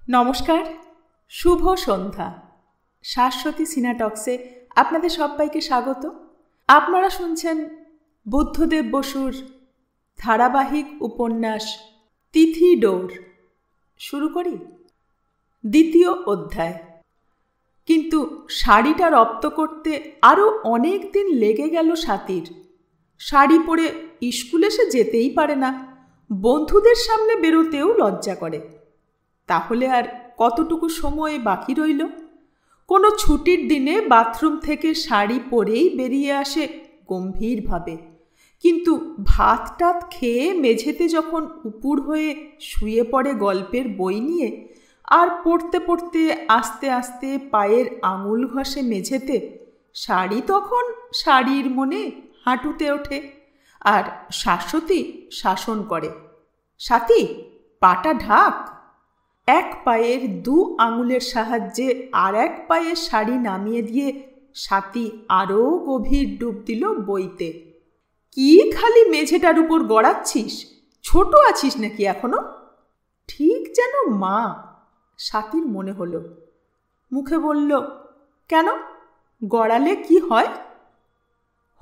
নমস্কার, শুভ সন্ধ্যা। শাশ্বতী সিনাটক্সে আপনাদের সবাইকে স্বাগত। আপনারা শুনছেন বুদ্ধদেব বসুর ধারাবাহিক উপন্যাস তিথি ডোর। শুরু করি দ্বিতীয় অধ্যায়। কিন্তু শাড়িটা রপ্ত করতে আরও অনেক দিন লেগে গেল স্বাতীর। শাড়ি পরে স্কুলে সে যেতেই পারে না, বন্ধুদের সামনে বেরোতেও লজ্জা করে। তাহলে আর কতটুকু সময় বাকি রইল? কোনো ছুটির দিনে বাথরুম থেকে শাড়ি পরেই বেরিয়ে আসে গম্ভীরভাবে, কিন্তু ভাত টাত খেয়ে মেঝেতে যখন উপুড় হয়ে শুয়ে পড়ে গল্পের বই নিয়ে, আর পড়তে পড়তে আস্তে আস্তে পায়ের আঙুল ঘষে মেঝেতে, শাড়ি তখন শাড়ির মনে হাঁটুতে ওঠে। আর শাশ্বতী শাসন করে, সাথী পাটা ঢাক। এক পায়ের দু আঙুলের সাহায্যে আর এক পায়ের শাড়ি নামিয়ে দিয়ে সাথী আরও গভীর ডুব দিল বইতে। কি খালি মেঝেটার উপর গড়াচ্ছিস? ছোট আছিস নাকি এখনো? ঠিক যেন মা, সাথীর মনে হলো। মুখে বলল, কেন, গড়ালে কি হয়?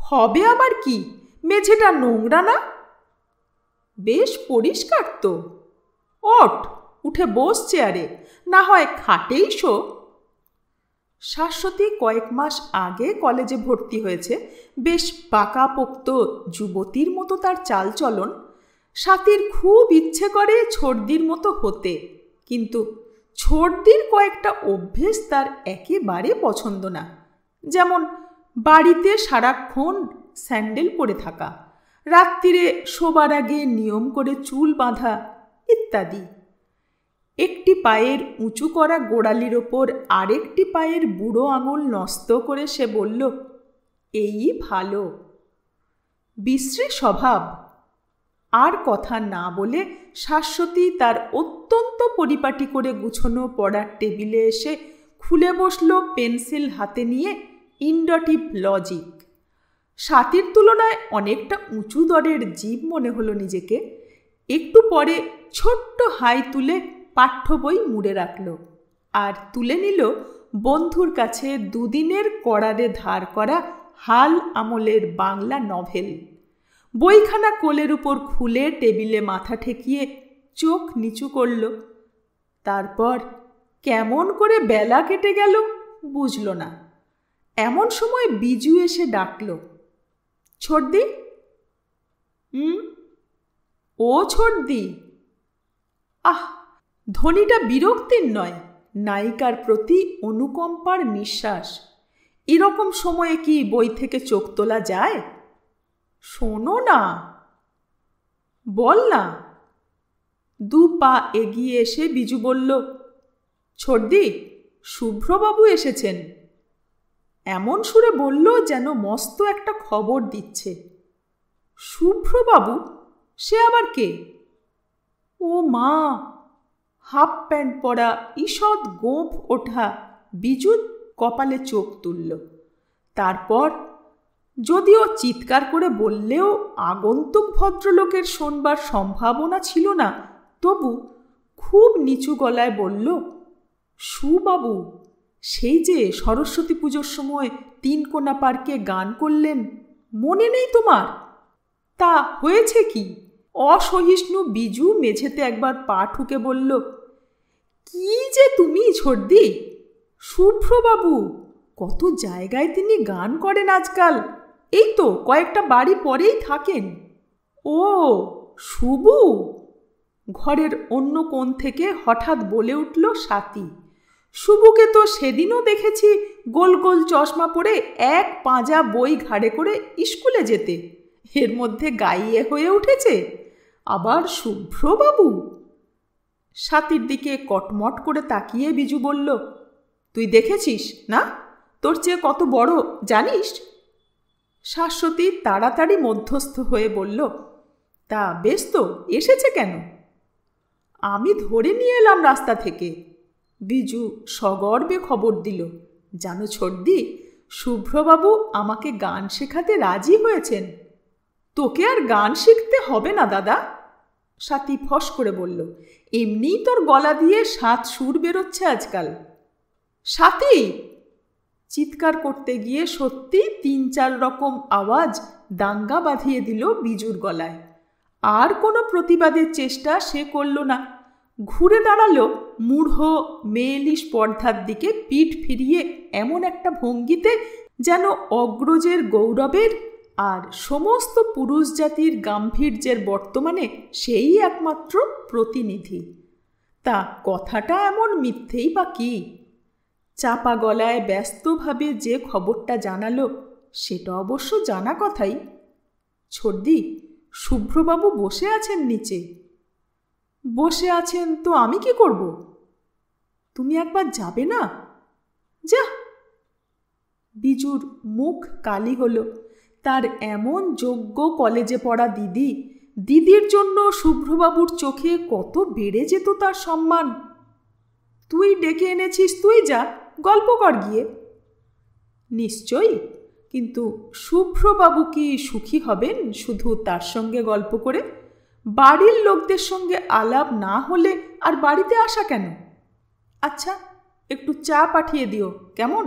হবে আবার কি, মেঝেটা নোংরা না? বেশ পরিষ্কার তো। ওঠ, উঠে বস চেয়ারে, না হয় খাটেই শো। শাশ্বতী কয়েক মাস আগে কলেজে ভর্তি হয়েছে। বেশ পাকাপোক্ত যুবতীর মতো তার চালচলন। সাথীর খুব ইচ্ছে করে ছোটদির মতো হতে, কিন্তু ছোটদির কয়েকটা অভ্যেস তার একেবারে পছন্দ না। যেমন বাড়িতে সারাক্ষণ স্যান্ডেল পরে থাকা, রাত্রিরে শোবার আগে নিয়ম করে চুল বাঁধা ইত্যাদি। একটি পায়ের উঁচু করা গোড়ালির ওপর আরেকটি পায়ের বুড়ো আঙুল ন্যস্ত করে সে বলল, এই ভালো। বিশ্রী স্বভাব। আর কথা না বলে শাশ্বতী তার অত্যন্ত পরিপাটি করে গুছোনো পড়ার টেবিলে এসে খুলে বসল পেন্সিল হাতে নিয়ে ইন্ডাটিভ লজিক। সাথীর তুলনায় অনেকটা উঁচু দরের জীব মনে হলো নিজেকে। একটু পরে ছোট্ট হাই তুলে পাঠ্য বই মুড়ে রাখল, আর তুলে নিল বন্ধুর কাছে দুদিনের কড়ারে ধার করা হাল আমলের বাংলা নভেল। বইখানা কোলের উপর খুলে টেবিলে মাথা ঠেকিয়ে চোখ নিচু করল। তারপর কেমন করে বেলা কেটে গেল বুঝল না। এমন সময় বিজু এসে ডাকল, ছোটদি। ও ছোটদি। আহ, ধ্বনিটা বিরক্তির নয়, নায়িকার প্রতি অনুকম্পার নিঃশ্বাস। এরকম সময়ে কি বই থেকে চোখ তোলা যায়? শোনো না। বল না। দু পা এগিয়ে এসে বিজু বলল, ছোটদি, শুভ্রবাবু এসেছেন। এমন সুরে বলল যেন মস্ত একটা খবর দিচ্ছে। শুভ্রবাবু? সে আবার কে? ও মা! হাফ প্যান্ট পরা ঈষৎ গোঁফ ওঠা বিজু কপালে চোখ তুলল। তারপর, যদিও চিৎকার করে বললেও আগন্তুক ভদ্রলোকের শোনবার সম্ভাবনা ছিল না, তবু খুব নিচু গলায় বলল, সুবাবু, সেই যে সরস্বতী পুজোর সময় তিনকোনা পার্কে গান করলেন, মনে নেই তোমার? তা হয়েছে কি? অসহিষ্ণু বিজু মেঝেতে একবার পা ঠুকে বলল, কি যে তুমি ছোটদি! শুভ্রবাবু, কত জায়গায় তিনি গান করেন আজকাল। এই তো কয়েকটা বাড়ি পরেই থাকেন। ও শুভু! ঘরের অন্য কোণ থেকে হঠাৎ বলে উঠল সাথী। শুভুকে তো সেদিনও দেখেছি গোল গোল চশমা পরে এক পাঁজা বই ঘাড়ে করে স্কুলে যেতে। এর মধ্যে গাইয়ে হয়ে উঠেছে আবার শুভ্রবাবু। সাথীর দিকে কটমট করে তাকিয়ে বিজু বলল, তুই দেখেছিস না? তোর চেয়ে কত বড় জানিস? শাশ্বতী তাড়াতাড়ি মধ্যস্থ হয়ে বলল, তা বেশ তো, এসেছে কেন? আমি ধরে নিয়ে এলাম রাস্তা থেকে। বিজু সগর্বে খবর দিল, জানো ছোটদি, শুভ্রবাবু আমাকে গান শেখাতে রাজি হয়েছেন। তোকে আর গান শিখতে হবে না দাদা। স্বাতী ফস করে বলল, এমনিই তোর গলা দিয়ে 7 সুর বেরোচ্ছে আজকাল। স্বাতী! চিৎকার করতে গিয়ে সত্যি 3-4 রকম আওয়াজ দাঙ্গা বাঁধিয়ে দিল বিজুর গলায়। আর কোনো প্রতিবাদের চেষ্টা সে করল না। ঘুরে দাঁড়ালো মূঢ় মেয়েলি স্পর্ধার দিকে পিঠ ফিরিয়ে এমন একটা ভঙ্গিতে যেন অগ্রজের গৌরবের আর সমস্ত পুরুষ জাতির গাম্ভীর্যের বর্তমানে সেই একমাত্র প্রতিনিধি। তা কথাটা এমন মিথ্যেই বা কি? চাপা গলায় ব্যস্তভাবে যে খবরটা জানালো সেটা অবশ্য জানা কথাই। ছর্দি, শুভ্রবাবু বসে আছেন নিচে। বসে আছেন তো আমি কি করব? তুমি একবার যাবে না? যা। বিজুর মুখ কালি হলো। তার এমন যোগ্য কলেজে পড়া দিদির জন্য শুভ্রবাবুর চোখে কত বেড়ে যেত তার সম্মান। তুই ডেকে এনেছিস, তুই যা, গল্প কর গিয়ে। নিশ্চয়ই, কিন্তু শুভ্রবাবু কি সুখী হবেন শুধু তার সঙ্গে গল্প করে? বাড়ির লোকদের সঙ্গে আলাপ না হলে আর বাড়িতে আসা কেন? আচ্ছা, একটু চা পাঠিয়ে দিও, কেমন?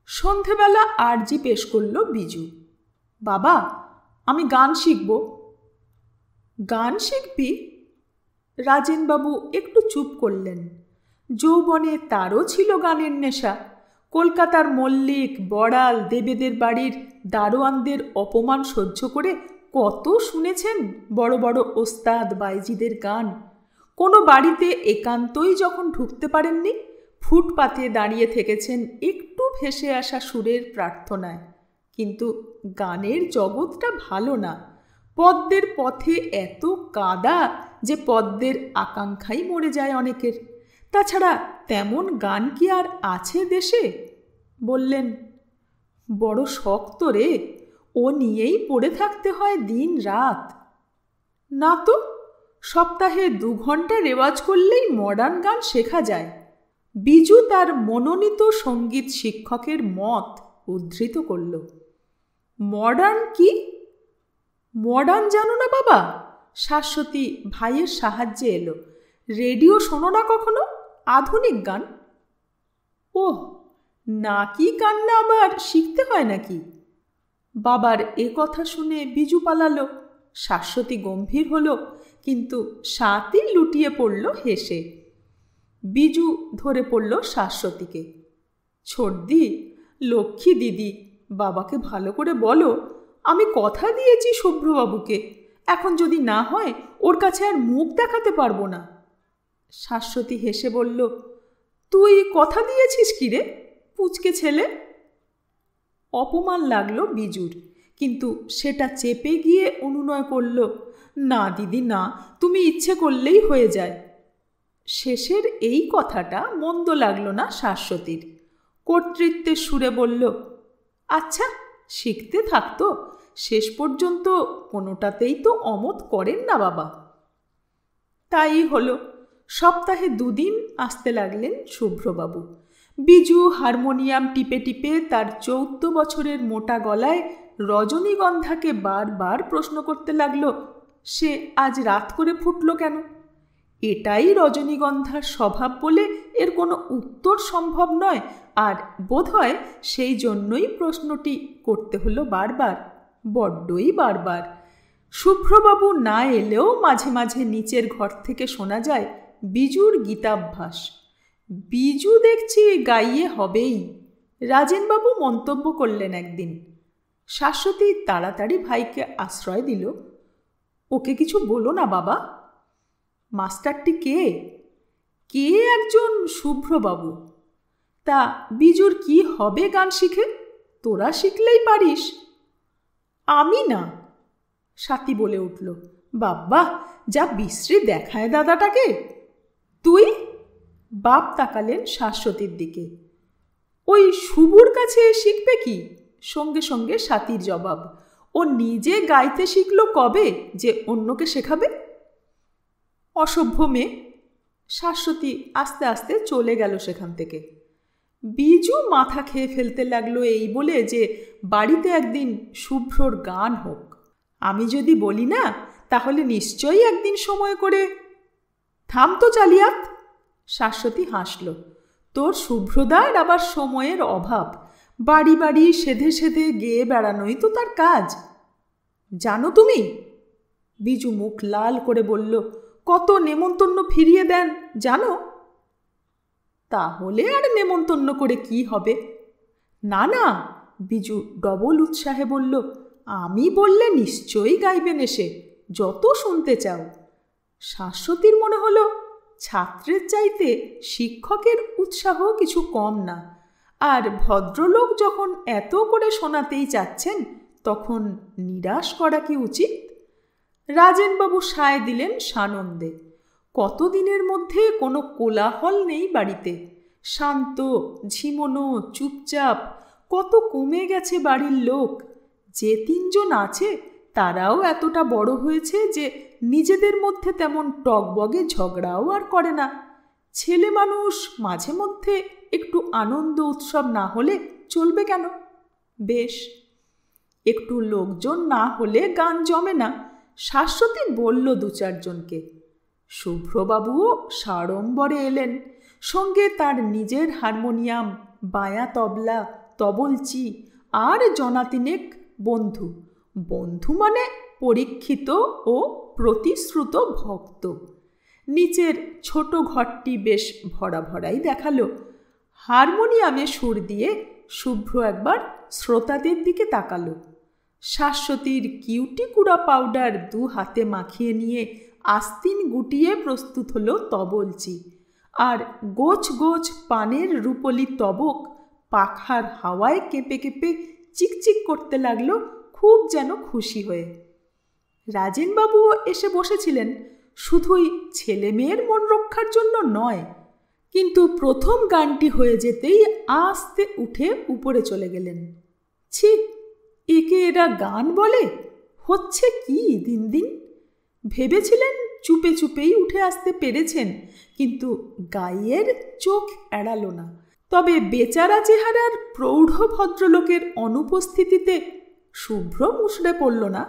সন্ধেবেলা আর্জি পেশ করল বিজু। বাবা, আমি গান শিখব। গান শিখবি? রাজেনবাবু একটু চুপ করলেন। যৌবনে তারও ছিল গানের নেশা। কলকাতার মল্লিক, বড়াল, দেবেদের বাড়ির দারোয়ানদের অপমান সহ্য করে কত শুনেছেন বড় বড় ওস্তাদ বাইজিদের গান। কোনো বাড়িতে একান্তই যখন ঢুকতে পারেননি, ফুটপাতে দাঁড়িয়ে থেকেছেন একটু ভেসে আসা সুরের প্রার্থনায়। কিন্তু গানের জগৎটা ভালো না। পদ্মের পথে এত কাদা যে পদ্মের আকাঙ্ক্ষাই মরে যায় অনেকের। তাছাড়া তেমন গান কি আর আছে দেশে? বললেন, বড় শক্ত রে, ও নিয়েই পড়ে থাকতে হয় দিন রাত। না তো, সপ্তাহে 2 ঘন্টা রেওয়াজ করলেই মডার্ন গান শেখা যায়। বিজু তার মনোনীত সঙ্গীত শিক্ষকের মত উদ্ধৃত করল। মডার্ন কি? মডার্ন জানো না বাবা? শাশ্বতী ভাইয়ের সাহায্যে এলো। রেডিও শোনো না কখনো? আধুনিক গান। ওহ, নাকি কান্না আবার শিখতে হয় নাকি? বাবার এ কথা শুনে বিজু পালালো। শাশ্বতী গম্ভীর হলো, কিন্তু স্বাতী লুটিয়ে পড়ল হেসে। বিজু ধরে পড়ল শাশ্বতীকে। ছর্দি, লক্ষ্মী দিদি, বাবাকে ভালো করে বলো আমি কথা দিয়েছি শুভ্রবাবুকে, এখন যদি না হয় ওর কাছে আর মুখ দেখাতে পারবো না। শাশ্বতী হেসে বলল, তুই কথা দিয়েছিস কি রে, পুচকে ছেলে? অপমান লাগলো বিজুর, কিন্তু সেটা চেপে গিয়ে অনুনয় করল, না দিদি না, তুমি ইচ্ছে করলেই হয়ে যায়। শেষের এই কথাটা মন্দ লাগলো না শাশ্বতীর। কর্তৃত্বের সুরে বলল, আচ্ছা শিখতে থাকতো, শেষ পর্যন্ত কোনোটাতেই তো অমত করেন না বাবা। তাই হলো। সপ্তাহে 2 দিন আসতে লাগলেন শুভ্রবাবু। বিজু হারমোনিয়াম টিপে টিপে তার 14 বছরের মোটা গলায় রজনীগন্ধাকে বারবার প্রশ্ন করতে লাগলো, সে আজ রাত করে ফুটল কেন? এটাই রজনীগন্ধার স্বভাব বলে এর কোনো উত্তর সম্ভব নয়, আর বোধহয় সেই জন্যই প্রশ্নটি করতে হলো বারবার, বড্ডই বারবার। শুভ্রবাবু না এলেও মাঝে মাঝে নিচের ঘর থেকে শোনা যায় বিজুর গীতাভ্যাস। বিজু দেখছি গাইয়ে হবেই, রাজেনবাবু মন্তব্য করলেন একদিন। শাশ্বতী তাড়াতাড়ি ভাইকে আশ্রয় দিল, ওকে কিছু বলো না বাবা। মাস্টারটি কে? কে একজন শুভ্রবাবু। তা বিজুর কি হবে গান শিখে? তোরা শিখলেই পারিস। আমি না, স্বাতী বলে উঠল। বাবা, যা বিশ্রী দেখায় দাদাটাকে। তুই? বাপ তাকালেন শাশ্বতীর দিকে। ওই শুভুর কাছে শিখবে কি? সঙ্গে সঙ্গে স্বাতীর জবাব, ও নিজে গাইতে শিখল কবে যে অন্যকে শেখাবে? অসভ্য মেয়ে। শাশ্বতী আস্তে আস্তে চলে গেল সেখান থেকে। বিজু মাথা খেয়ে ফেলতে লাগলো এই বলে যে বাড়িতে একদিন শুভ্রর গান হোক। আমি যদি বলি না, তাহলে নিশ্চয়ই একদিন সময় করে। থাম তো জালিয়াত, শাশ্বতী হাসল। তোর শুভ্রদার আবার সময়ের অভাব, বাড়ি বাড়ি সেধে সেধে গেয়ে বেড়ানোই তো তার কাজ। জানো তুমি, বিজু মুখ লাল করে বলল, কত নেমন্তন্ন ফিরিয়ে দেন জানো? তাহলে আর নেমন্তন্ন করে কি হবে? না না, বিজু ডবল উৎসাহে বলল, আমি বললে নিশ্চয়ই গাইবেন এসে, যত শুনতে চাও। শাশ্বতীর মনে হলো ছাত্রের চাইতে শিক্ষকের উৎসাহ কিছু কম না, আর ভদ্রলোক যখন এত করে শোনাতেই চাচ্ছেন তখন নিরাশ করা কি উচিত? রাজেনবাবু সায় দিলেন সানন্দে। কতদিনের মধ্যে কোনো কোলাহল নেই বাড়িতে, শান্ত ঝিমোনো চুপচাপ। কত কমে গেছে বাড়ির লোক। যে 3 জন আছে তারাও এতটা বড় হয়েছে যে নিজেদের মধ্যে তেমন টগবগে ঝগড়াও আর করে না। ছেলে মানুষ মাঝে মধ্যে একটু আনন্দ উৎসব না হলে চলবে কেন? বেশ, একটু লোকজন না হলে গান জমে না, শাশ্বতী বলল 2-4 জনকে। শুভ্রবাবুও সাড়ম্বরে এলেন, সঙ্গে তার নিজের হারমোনিয়াম, বায়া তবলা, তবলচি আর জনাতিনেক বন্ধু। বন্ধু মানে পরীক্ষিত ও প্রতিশ্রুত ভক্ত। নিচের ছোট ঘরটি বেশ ভরা ভরাই দেখালো। হারমোনিয়ামে সুর দিয়ে শুভ্র একবার শ্রোতাদের দিকে তাকালো। শাশ্বতীর কিউটি কুড়া পাউডার 2 হাতে মাখিয়ে নিয়ে আস্তিন গুটিয়ে প্রস্তুত হলো তবলচি, আর গোছ গোছ পানের রূপলি তবক পাখার হাওয়ায় কেঁপে কেঁপে চিকচিক করতে লাগলো, খুব যেন খুশি হয়ে। রাজেনবাবুও এসে বসেছিলেন, শুধুই ছেলে মেয়ের মন রক্ষার জন্য নয়। কিন্তু প্রথম গানটি হয়ে যেতেই আস্তে উঠে উপরে চলে গেলেন। ছি, একে এরা গান বলে? হচ্ছে কি দিন দিন? ভেবেছিলেন চুপে চুপেই উঠে আসতে পেরেছেন, কিন্তু গাইয়ের চোখ এড়ালো না। তবে বেচারা চেহারার প্রৌঢ় ভদ্রলোকের অনুপস্থিতিতে শুভ্র মুষড়ে পড়ল না।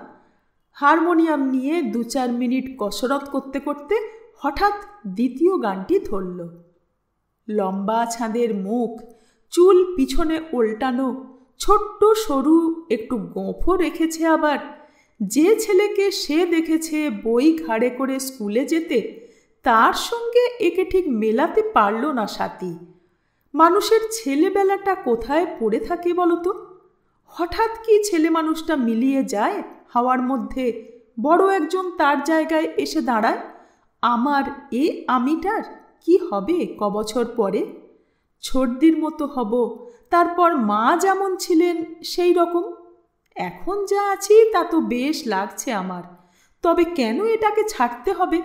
হারমোনিয়াম নিয়ে 2-4 মিনিট কসরত করতে করতে হঠাৎ দ্বিতীয় গানটি ধরল। লম্বা ছাঁদের মুখ, চুল পিছনে উল্টানো, ছোট্ট সরু একটু গোঁফও রেখেছে আবার। যে ছেলেকে সে দেখেছে বই ঘাড়ে করে স্কুলে যেতে, তার সঙ্গে একে ঠিক মেলাতে পারল না স্বাতী। মানুষের ছেলেবেলাটা কোথায় পড়ে থাকে বলতো? হঠাৎ কি ছেলে মানুষটা মিলিয়ে যায় হাওয়ার মধ্যে, বড় একজন তার জায়গায় এসে দাঁড়ায়। আমার আমিটার কি হবে কবছর পরে? ছর্দির মতো হব, তারপর মা যেমন ছিলেন সেই রকম। এখন যা আছি তা তো বেশ লাগছে আমার, তবে কেন এটাকে ছাড়তে হবে?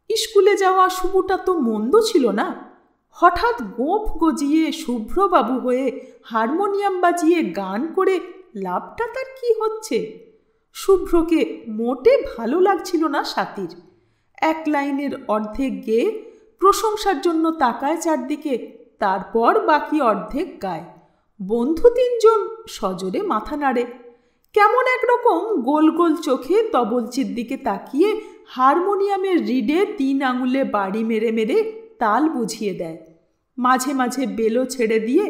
স্কুলে যাওয়া শুভটা তো মন্দ ছিল না। হঠাৎ গোঁফ গজিয়ে শুভ্রবাবু হয়ে হারমোনিয়াম বাজিয়ে গান করে লাভটা তার কি হচ্ছে? শুভ্রকে মোটে ভালো লাগছিল না স্বাতীর। 1 লাইনের অর্ধেক গেয়ে প্রশংসার জন্য তাকায় চারদিকে, তারপর বাকি অর্ধেক গায়। বন্ধু 3 জন সজোরে মাথা নাড়ে, কেমন একরকম গোল গোল চোখে তবলচির দিকে তাকিয়ে হারমোনিয়ামের রিডে 3 আঙুলে বাড়ি মেরে মেরে তাল বুঝিয়ে দেয়। মাঝে মাঝে বেলো ছেড়ে দিয়ে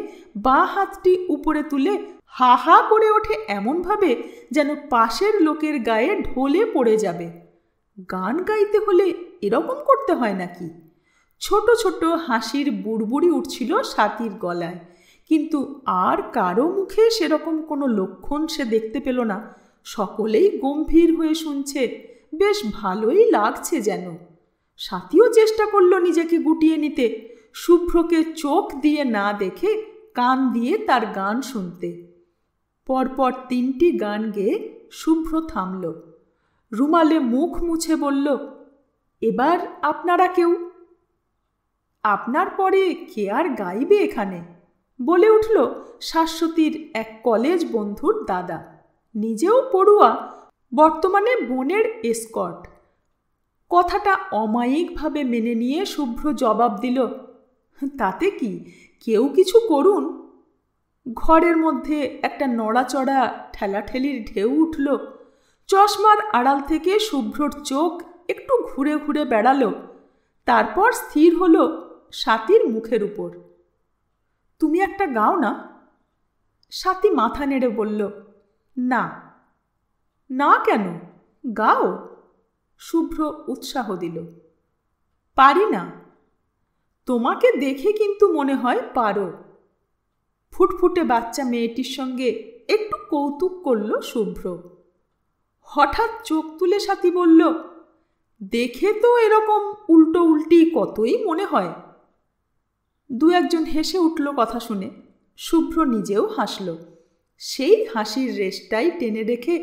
বাঁ হাতটি উপরে তুলে হা হা করে ওঠে এমনভাবে যেন পাশের লোকের গায়ে ঢলে পড়ে যাবে। গান গাইতে হলে এরকম করতে হয় নাকি? ছোট ছোট হাসির বুড়বুড়ি উঠছিল স্বাতীর গলায়, কিন্তু আর কারো মুখে সেরকম কোনো লক্ষণ সে দেখতে পেল না। সকলেই গম্ভীর হয়ে শুনছে, বেশ ভালোই লাগছে যেন। স্বাতীও চেষ্টা করল নিজেকে গুটিয়ে নিতে, শুভ্রকে চোখ দিয়ে না দেখে কান দিয়ে তার গান শুনতে। পরপর 3টি গান গেয়ে শুভ্র থামল, রুমালে মুখ মুছে বলল, এবার আপনারা কেউ। আপনার পরে কে আর গাইবে এখানে? বলে উঠল শাশ্বতীর এক কলেজ বন্ধুর দাদা, নিজেও পড়ুয়া, বর্তমানে বোনের এসকর্ট। কথাটা অমায়িকভাবে মেনে নিয়ে শুভ্র জবাব দিল, তাতে কি, কেউ কিছু করুন। ঘরের মধ্যে একটা নড়াচড়া ঠেলাঠেলির ঢেউ উঠল। চশমার আড়াল থেকে শুভ্রর চোখ একটু ঘুরে ঘুরে বেড়ালো, তারপর স্থির হলো স্বাতীর মুখের উপর। তুমি একটা গাও না? স্বাতী মাথা নেড়ে বলল, না। না কেন? গাও। শুভ্র উৎসাহ দিল। পারি না। তোমাকে দেখে কিন্তু মনে হয় পারো। ফুটফুটে বাচ্চা মেয়েটির সঙ্গে একটু কৌতুক করল শুভ্র। হঠাৎ চোখ তুলে স্বাতী বলল, দেখে তো এরকম উল্টো উল্টি কতই মনে হয়। দু একজন হেসে উঠল কথা শুনে। শুভ্র নিজেও হাসল। সেই হাসির রেশটাই টেনে রেখে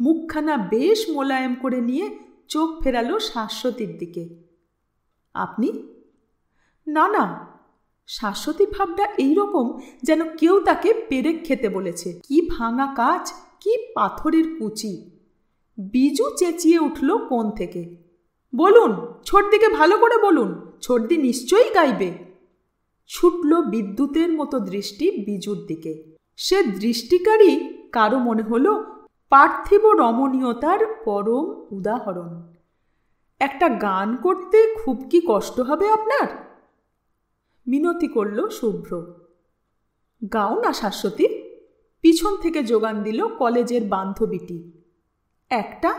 মুখখানা বেশ মোলায়েম করে নিয়ে চোখ ফেরালো শাশ্বতীর দিকে। আপনি? না না, শাশ্বতী ভাবটা এইরকম যেন কেউ তাকে পেরেক খেতে বলেছে। কি ভাঙা কাচ, কি পাথরের কুচি। বিজু চেঁচিয়ে উঠল কোণ থেকে, বলুন, ছোটদিকে ভালো করে বলুন, ছোটদি নিশ্চয়ই গাইবে। ছুটল বিদ্যুতের মতো দৃষ্টি বিজুর দিকে। সে দৃষ্টিকারী কারো মনে হলো পার্থিব রমণীয়তার পরম উদাহরণ। একটা গান করতে খুব কি কষ্ট হবে আপনার? মিনতি করল শুভ্র। গাও না শাশ্বতী, পিছন থেকে যোগান দিল কলেজের বান্ধবীটি। একটা?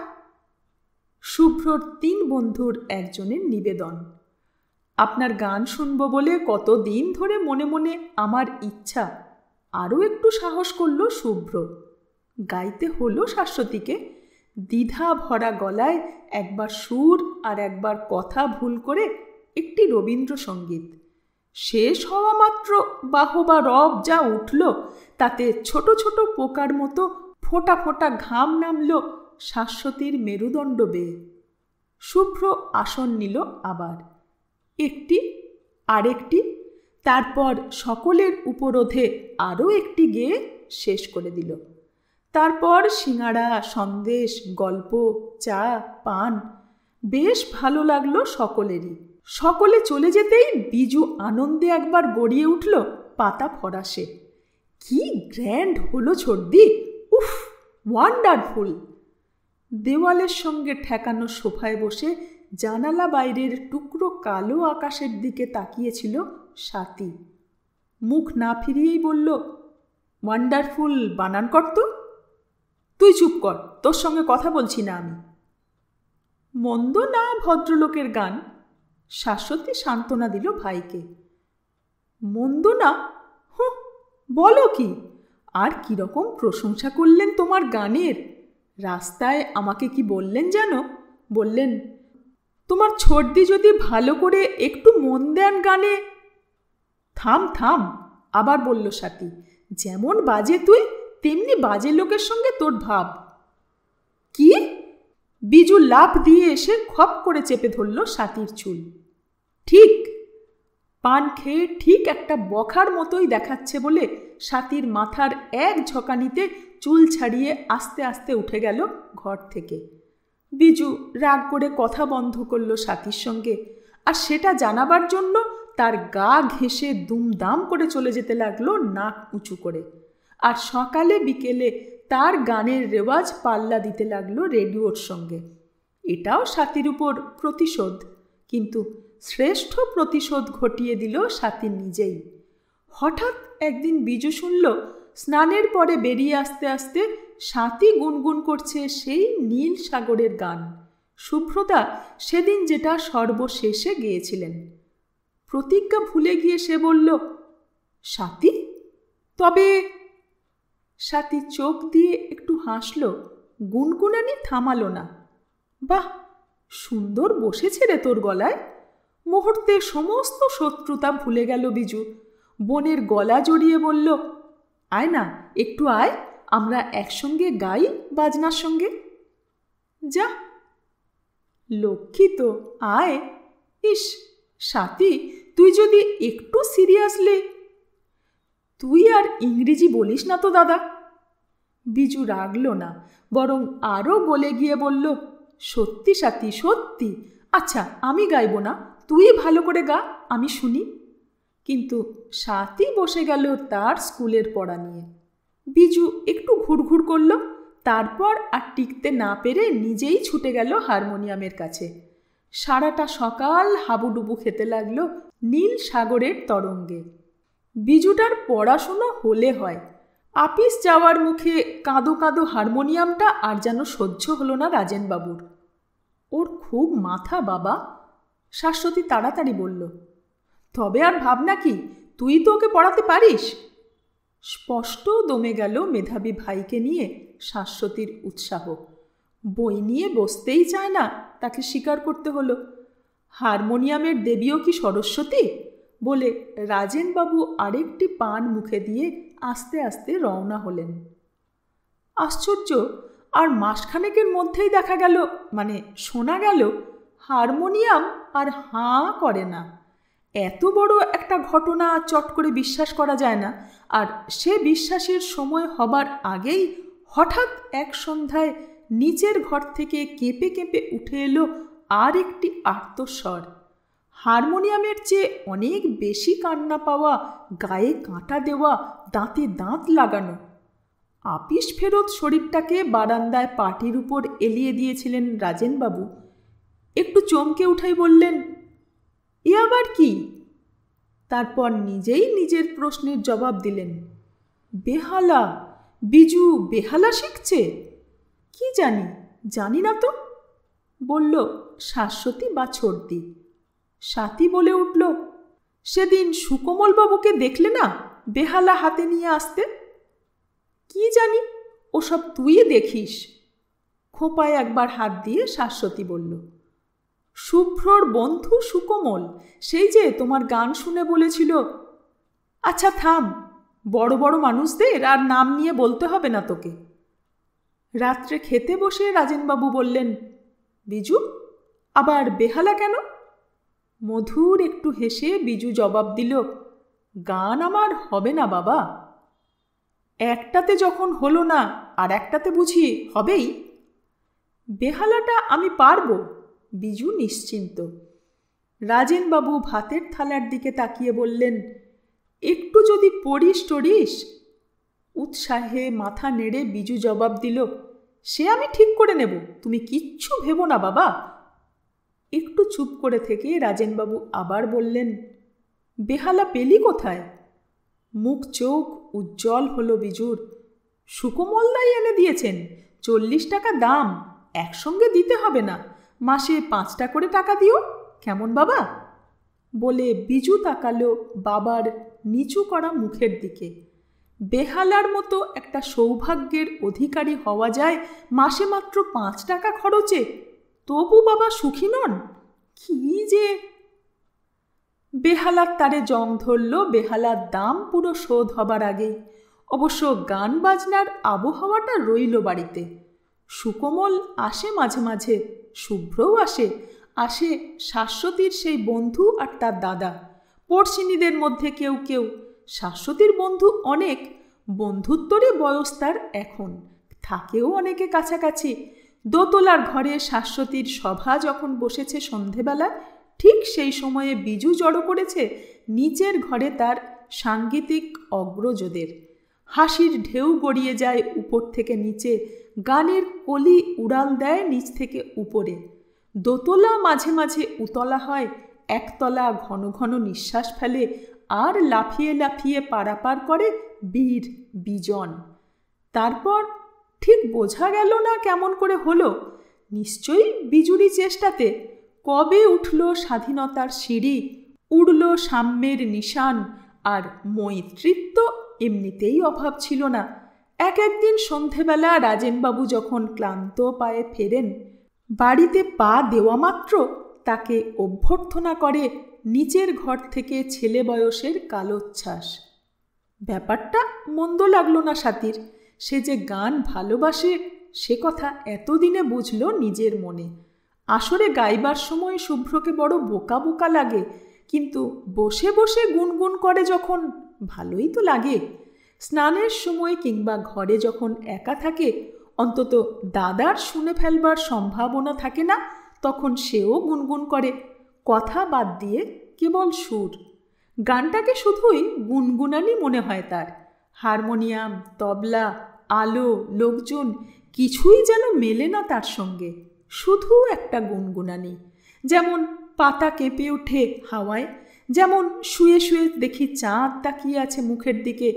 শুভ্রর 3 বন্ধুর একজনের নিবেদন। আপনার গান শুনব বলে কতদিন ধরে মনে মনে আমার ইচ্ছা। আরও একটু সাহস করল শুভ্র। গাইতে হলো শাশ্বতীকে। দ্বিধা ভরা গলায় একবার সুর আর একবার কথা ভুল করে একটি রবীন্দ্রসঙ্গীত। শেষ হওয়া মাত্র বাহবা রব যা উঠল, তাতে ছোট ছোট পোকার মতো ফোঁটা ফোঁটা ঘাম নামল শাশ্বতীর মেরুদণ্ড বেয়ে। শুভ্র আসন নিল আবার। একটি, আরেকটি, তারপর সকলের উপরোধে আরও একটি গেয়ে শেষ করে দিল। তারপর সিঙাড়া, সন্দেশ, গল্প, চা, পান। বেশ ভালো লাগলো সকলেরই। সকলে চলে যেতেই বিজু আনন্দে একবার গড়িয়ে উঠল পাতা ফরাসে। কি গ্র্যান্ড হলো ছোটদি! উফ, ওয়ান্ডারফুল! দেওয়ালের সঙ্গে ঠেকানো সোফায় বসে জানালা বাইরের টুকরো কালো আকাশের দিকে তাকিয়েছিল স্বাতী। মুখ না ফিরিয়েই বলল, ওয়ান্ডারফুল বানান কর তো। তুই চুপ কর, তোর সঙ্গে কথা বলছি না আমি। মন্দ না ভদ্রলোকের গান, শাশ্বতী সান্ত্বনা দিল ভাইকে। মন্দ না? হুঁ, বলো কি? আর কীরকম প্রশংসা করলেন তোমার গানের! রাস্তায় আমাকে কি বললেন জানো? বললেন, তোমার ছোটদি যদি ভালো করে একটু মন দেন গানে। থাম থাম, আবার বলল স্বাতী, যেমন বাজে তুই, তেমনি বাজে লোকের সঙ্গে তোর ভাব। কি? বিজু লাফ দিয়ে এসে খপ করে চেপে ধরল স্বাতীর চুল। ঠিক পান খেয়ে ঠিক একটা বখার মতোই দেখাচ্ছে বলে স্বাতীর মাথার এক ঝকানিতে চুল ছাড়িয়ে আস্তে আস্তে উঠে গেল ঘর থেকে। বিজু রাগ করে কথা বন্ধ করল স্বাতীর সঙ্গে, আর সেটা জানাবার জন্য তার গা ঘেঁষে দুমদাম করে চলে যেতে লাগলো নাক উঁচু করে। আর সকালে বিকেলে তার গানের রেওয়াজ পাল্লা দিতে লাগলো রেডিওর সঙ্গে। এটাও স্বাতীর উপর প্রতিশোধ, কিন্তু শ্রেষ্ঠ প্রতিশোধ ঘটিয়ে দিল স্বাতী নিজেই। হঠাৎ একদিন বিজু শুনল স্নানের পরে বেরিয়ে আসতে আসতে স্বাতী গুনগুন করছে সেই নীল সাগরের গান, শুভ্রতা সেদিন যেটা সর্বশেষে গেয়েছিলেন। প্রতিজ্ঞা ভুলে গিয়ে সে বলল, স্বাতী? তবে? স্বাতী চোখ দিয়ে একটু হাসল, গুনগুনানি থামালো না। বাহ, সুন্দর বসেছে রে তোর গলায়। মুহূর্তে সমস্ত শত্রুতা ভুলে গেল বিজু। বোনের গলা জড়িয়ে বলল, আয় না, একটু আয়, আমরা একসঙ্গে গাই বাজনার সঙ্গে। যা, লক্ষ্মী তো, আয়। ইস স্বাতী, তুই যদি একটু সিরিয়াসলি। তুই আর ইংরেজি বলিস না তো দাদা। বিজু রাগল না, বরং আরও গলে গিয়ে বলল, সত্যি স্বাতী, সত্যি। আচ্ছা, আমি গাইব না, তুই ভালো করে গা, আমি শুনি। কিন্তু স্বাতী বসে গেল তার স্কুলের পড়া নিয়ে। বিজু একটু ঘুরঘুর করল, তারপর আর টিকতে না পেরে নিজেই ছুটে গেল হারমোনিয়ামের কাছে। সারাটা সকাল হাবুডুবু খেতে লাগলো নীল সাগরের তরঙ্গে। বিজুটার পড়াশুনো হলে হয়, আপিস যাওয়ার মুখে কাঁদো কাঁদো হারমোনিয়ামটা আর যেন সহ্য হলো না রাজেনবাবুর। ওর খুব মাথা বাবা, শাশ্বতী তাড়াতাড়ি বলল। তবে আর ভাবনা কি, তুই তো ওকে পড়াতে পারিস। স্পষ্ট দমে গেল মেধাবী ভাইকে নিয়ে শাশ্বতীর উৎসাহ। বই নিয়ে বসতেই চায় না, তাকে স্বীকার করতে হলো। হারমোনিয়ামের দেবীও কি সরস্বতী বলে রাজেনবাবু আরেকটি পান মুখে দিয়ে আস্তে আস্তে রওনা হলেন। আশ্চর্য, আর মাসখানেকের মধ্যেই দেখা গেল, মানে শোনা গেল, হারমোনিয়াম আর হাঁ করে না। এত বড় একটা ঘটনা চট করে বিশ্বাস করা যায় না। আর সে বিশ্বাসের সময় হবার আগেই হঠাৎ এক সন্ধ্যায় নিচের ঘর থেকে কেঁপে কেঁপে উঠে এলো আর একটি আর্তস্বর। হারমোনিয়ামের চেয়ে অনেক বেশি কান্না পাওয়া, গায়ে কাঁটা দেওয়া, দাঁতে দাঁত লাগানো। আপিস ফেরত শরীরটাকে বারান্দায় পাটির উপর এলিয়ে দিয়েছিলেন রাজেনবাবু। একটু চমকে উঠাই বললেন, এ আবার কি? তারপর নিজেই নিজের প্রশ্নের জবাব দিলেন, বেহালা। বিজু বেহালা শিখছে? কি জানি না তো, বলল শাশ্বতী বা ছর্দি। সাথী বলে উঠল, সেদিন সুকোমলবাবুকে দেখলে না বেহালা হাতে নিয়ে আসতে? কি জানি, ওসব তুই দেখিস। খোঁপায় একবার হাত দিয়ে শাশ্বতী বলল, শুভ্রর বন্ধু সুকোমল, সেই যে তোমার গান শুনে বলেছিল। আচ্ছা থাম, বড় বড় মানুষদের আর নাম নিয়ে বলতে হবে না তোকে। রাত্রে খেতে বসে রাজেনবাবু বললেন, বিজু আবার বেহালা কেন? মধুর একটু হেসে বিজু জবাব দিল, গান আমার হবে না বাবা। একটাতে যখন হলো না আর একটাতে বুঝি হবেই। বেহালাটা আমি পারবো, বিজু নিশ্চিন্ত। রাজেনবাবু ভাতের থালার দিকে তাকিয়ে বললেন, একটু যদি পড়িস টরিস। উৎসাহে মাথা নেড়ে বিজু জবাব দিল, সে আমি ঠিক করে নেব, তুমি কিচ্ছু ভেবো না বাবা। একটু চুপ করে থেকে রাজেনবাবু আবার বললেন, বেহালা পেলি কোথায়? মুখ চোখ উজ্জ্বল হলো বিজুর। সুকোমলদাই এনে দিয়েছেন, 40 টাকা দাম, একসঙ্গে দিতে হবে না, মাসে 5টা করে টাকা দিও, কেমন বাবা? বলে বিজু তাকালো বাবার নিচু করা মুখের দিকে। বেহালার মতো একটা সৌভাগ্যের অধিকারী হওয়া যায় মাসে মাত্র 5 টাকা খরচে, তবু বাবা সুখী নন? কি যে! বেহালার তারে জং ধরল বেহালার দাম পুরো শোধ হবার আগেই। অবশ্য গান বাজনার আবহাওয়াটা রইল বাড়িতে। সুকোমল আসে মাঝে মাঝে, শুভ্রও আসে শাশ্বতীর সেই বন্ধু আর তার দাদা। পড়শিনীদের মধ্যে কেউ কেউ, শাশ্বতীর বন্ধু অনেক, বন্ধুত্বরই বয়স তার এখন, থাকেও অনেকে কাছাকাছি। দোতলার ঘরে শাশ্বতীর সভা যখন বসেছে সন্ধেবেলা, ঠিক সেই সময়ে বিজু জড়ো করেছে নিচের ঘরে তার সাঙ্গীতিক অগ্রজদের। হাসির ঢেউ গড়িয়ে যায় উপর থেকে নিচে, গানের কলি উড়াল দেয় নিচ থেকে উপরে। দোতলা মাঝে মাঝে উতলা হয়, একতলা ঘন ঘন নিঃশ্বাস ফেলে, আর লাফিয়ে লাফিয়ে পারাপার করে বীর বিজন। তারপর ঠিক বোঝা গেল না কেমন করে হলো, নিশ্চয়ই বিজুরি চেষ্টাতে, কবে উঠল স্বাধীনতার সিঁড়ি, উড়ল সাম্যের নিশান, আর মৈত্রীত্ব এমনিতেই অভাব ছিল না। একদিন সন্ধেবেলা রাজেনবাবু যখন ক্লান্ত পায়ে ফেরেন, বাড়িতে পা দেওয়া মাত্র তাকে অভ্যর্থনা করে নিচের ঘর থেকে ছেলে বয়সের কালোচ্ছ্বাস। ব্যাপারটা মন্দ লাগলো না সাথীর। সে যে গান ভালোবাসে সে কথা এতদিনে বুঝল নিজের মনে। আসরে গাইবার সময় শুভ্রকে বড় বোকা বোকা লাগে, কিন্তু বসে বসে গুনগুন করে যখন, ভালোই তো লাগে। স্নানের সময় কিংবা ঘরে যখন একা থাকে, অন্তত দাদার শুনে ফেলবার সম্ভাবনা থাকে না, তখন সেও গুনগুন করে, কথা বাদ দিয়ে কেবল সুর। গানটাকে শুধুই গুনগুনানি মনে হয় তার। হারমোনিয়াম, তবলা, আলো, লোকজন কিছুই যেন মেলে না তার সঙ্গে। শুধু একটা গুনগুনানি, যেমন পাতা কেঁপে ওঠে হাওয়ায়, যেমন শুয়ে শুয়ে দেখি চাঁদ তাকিয়ে আছে মুখের দিকে।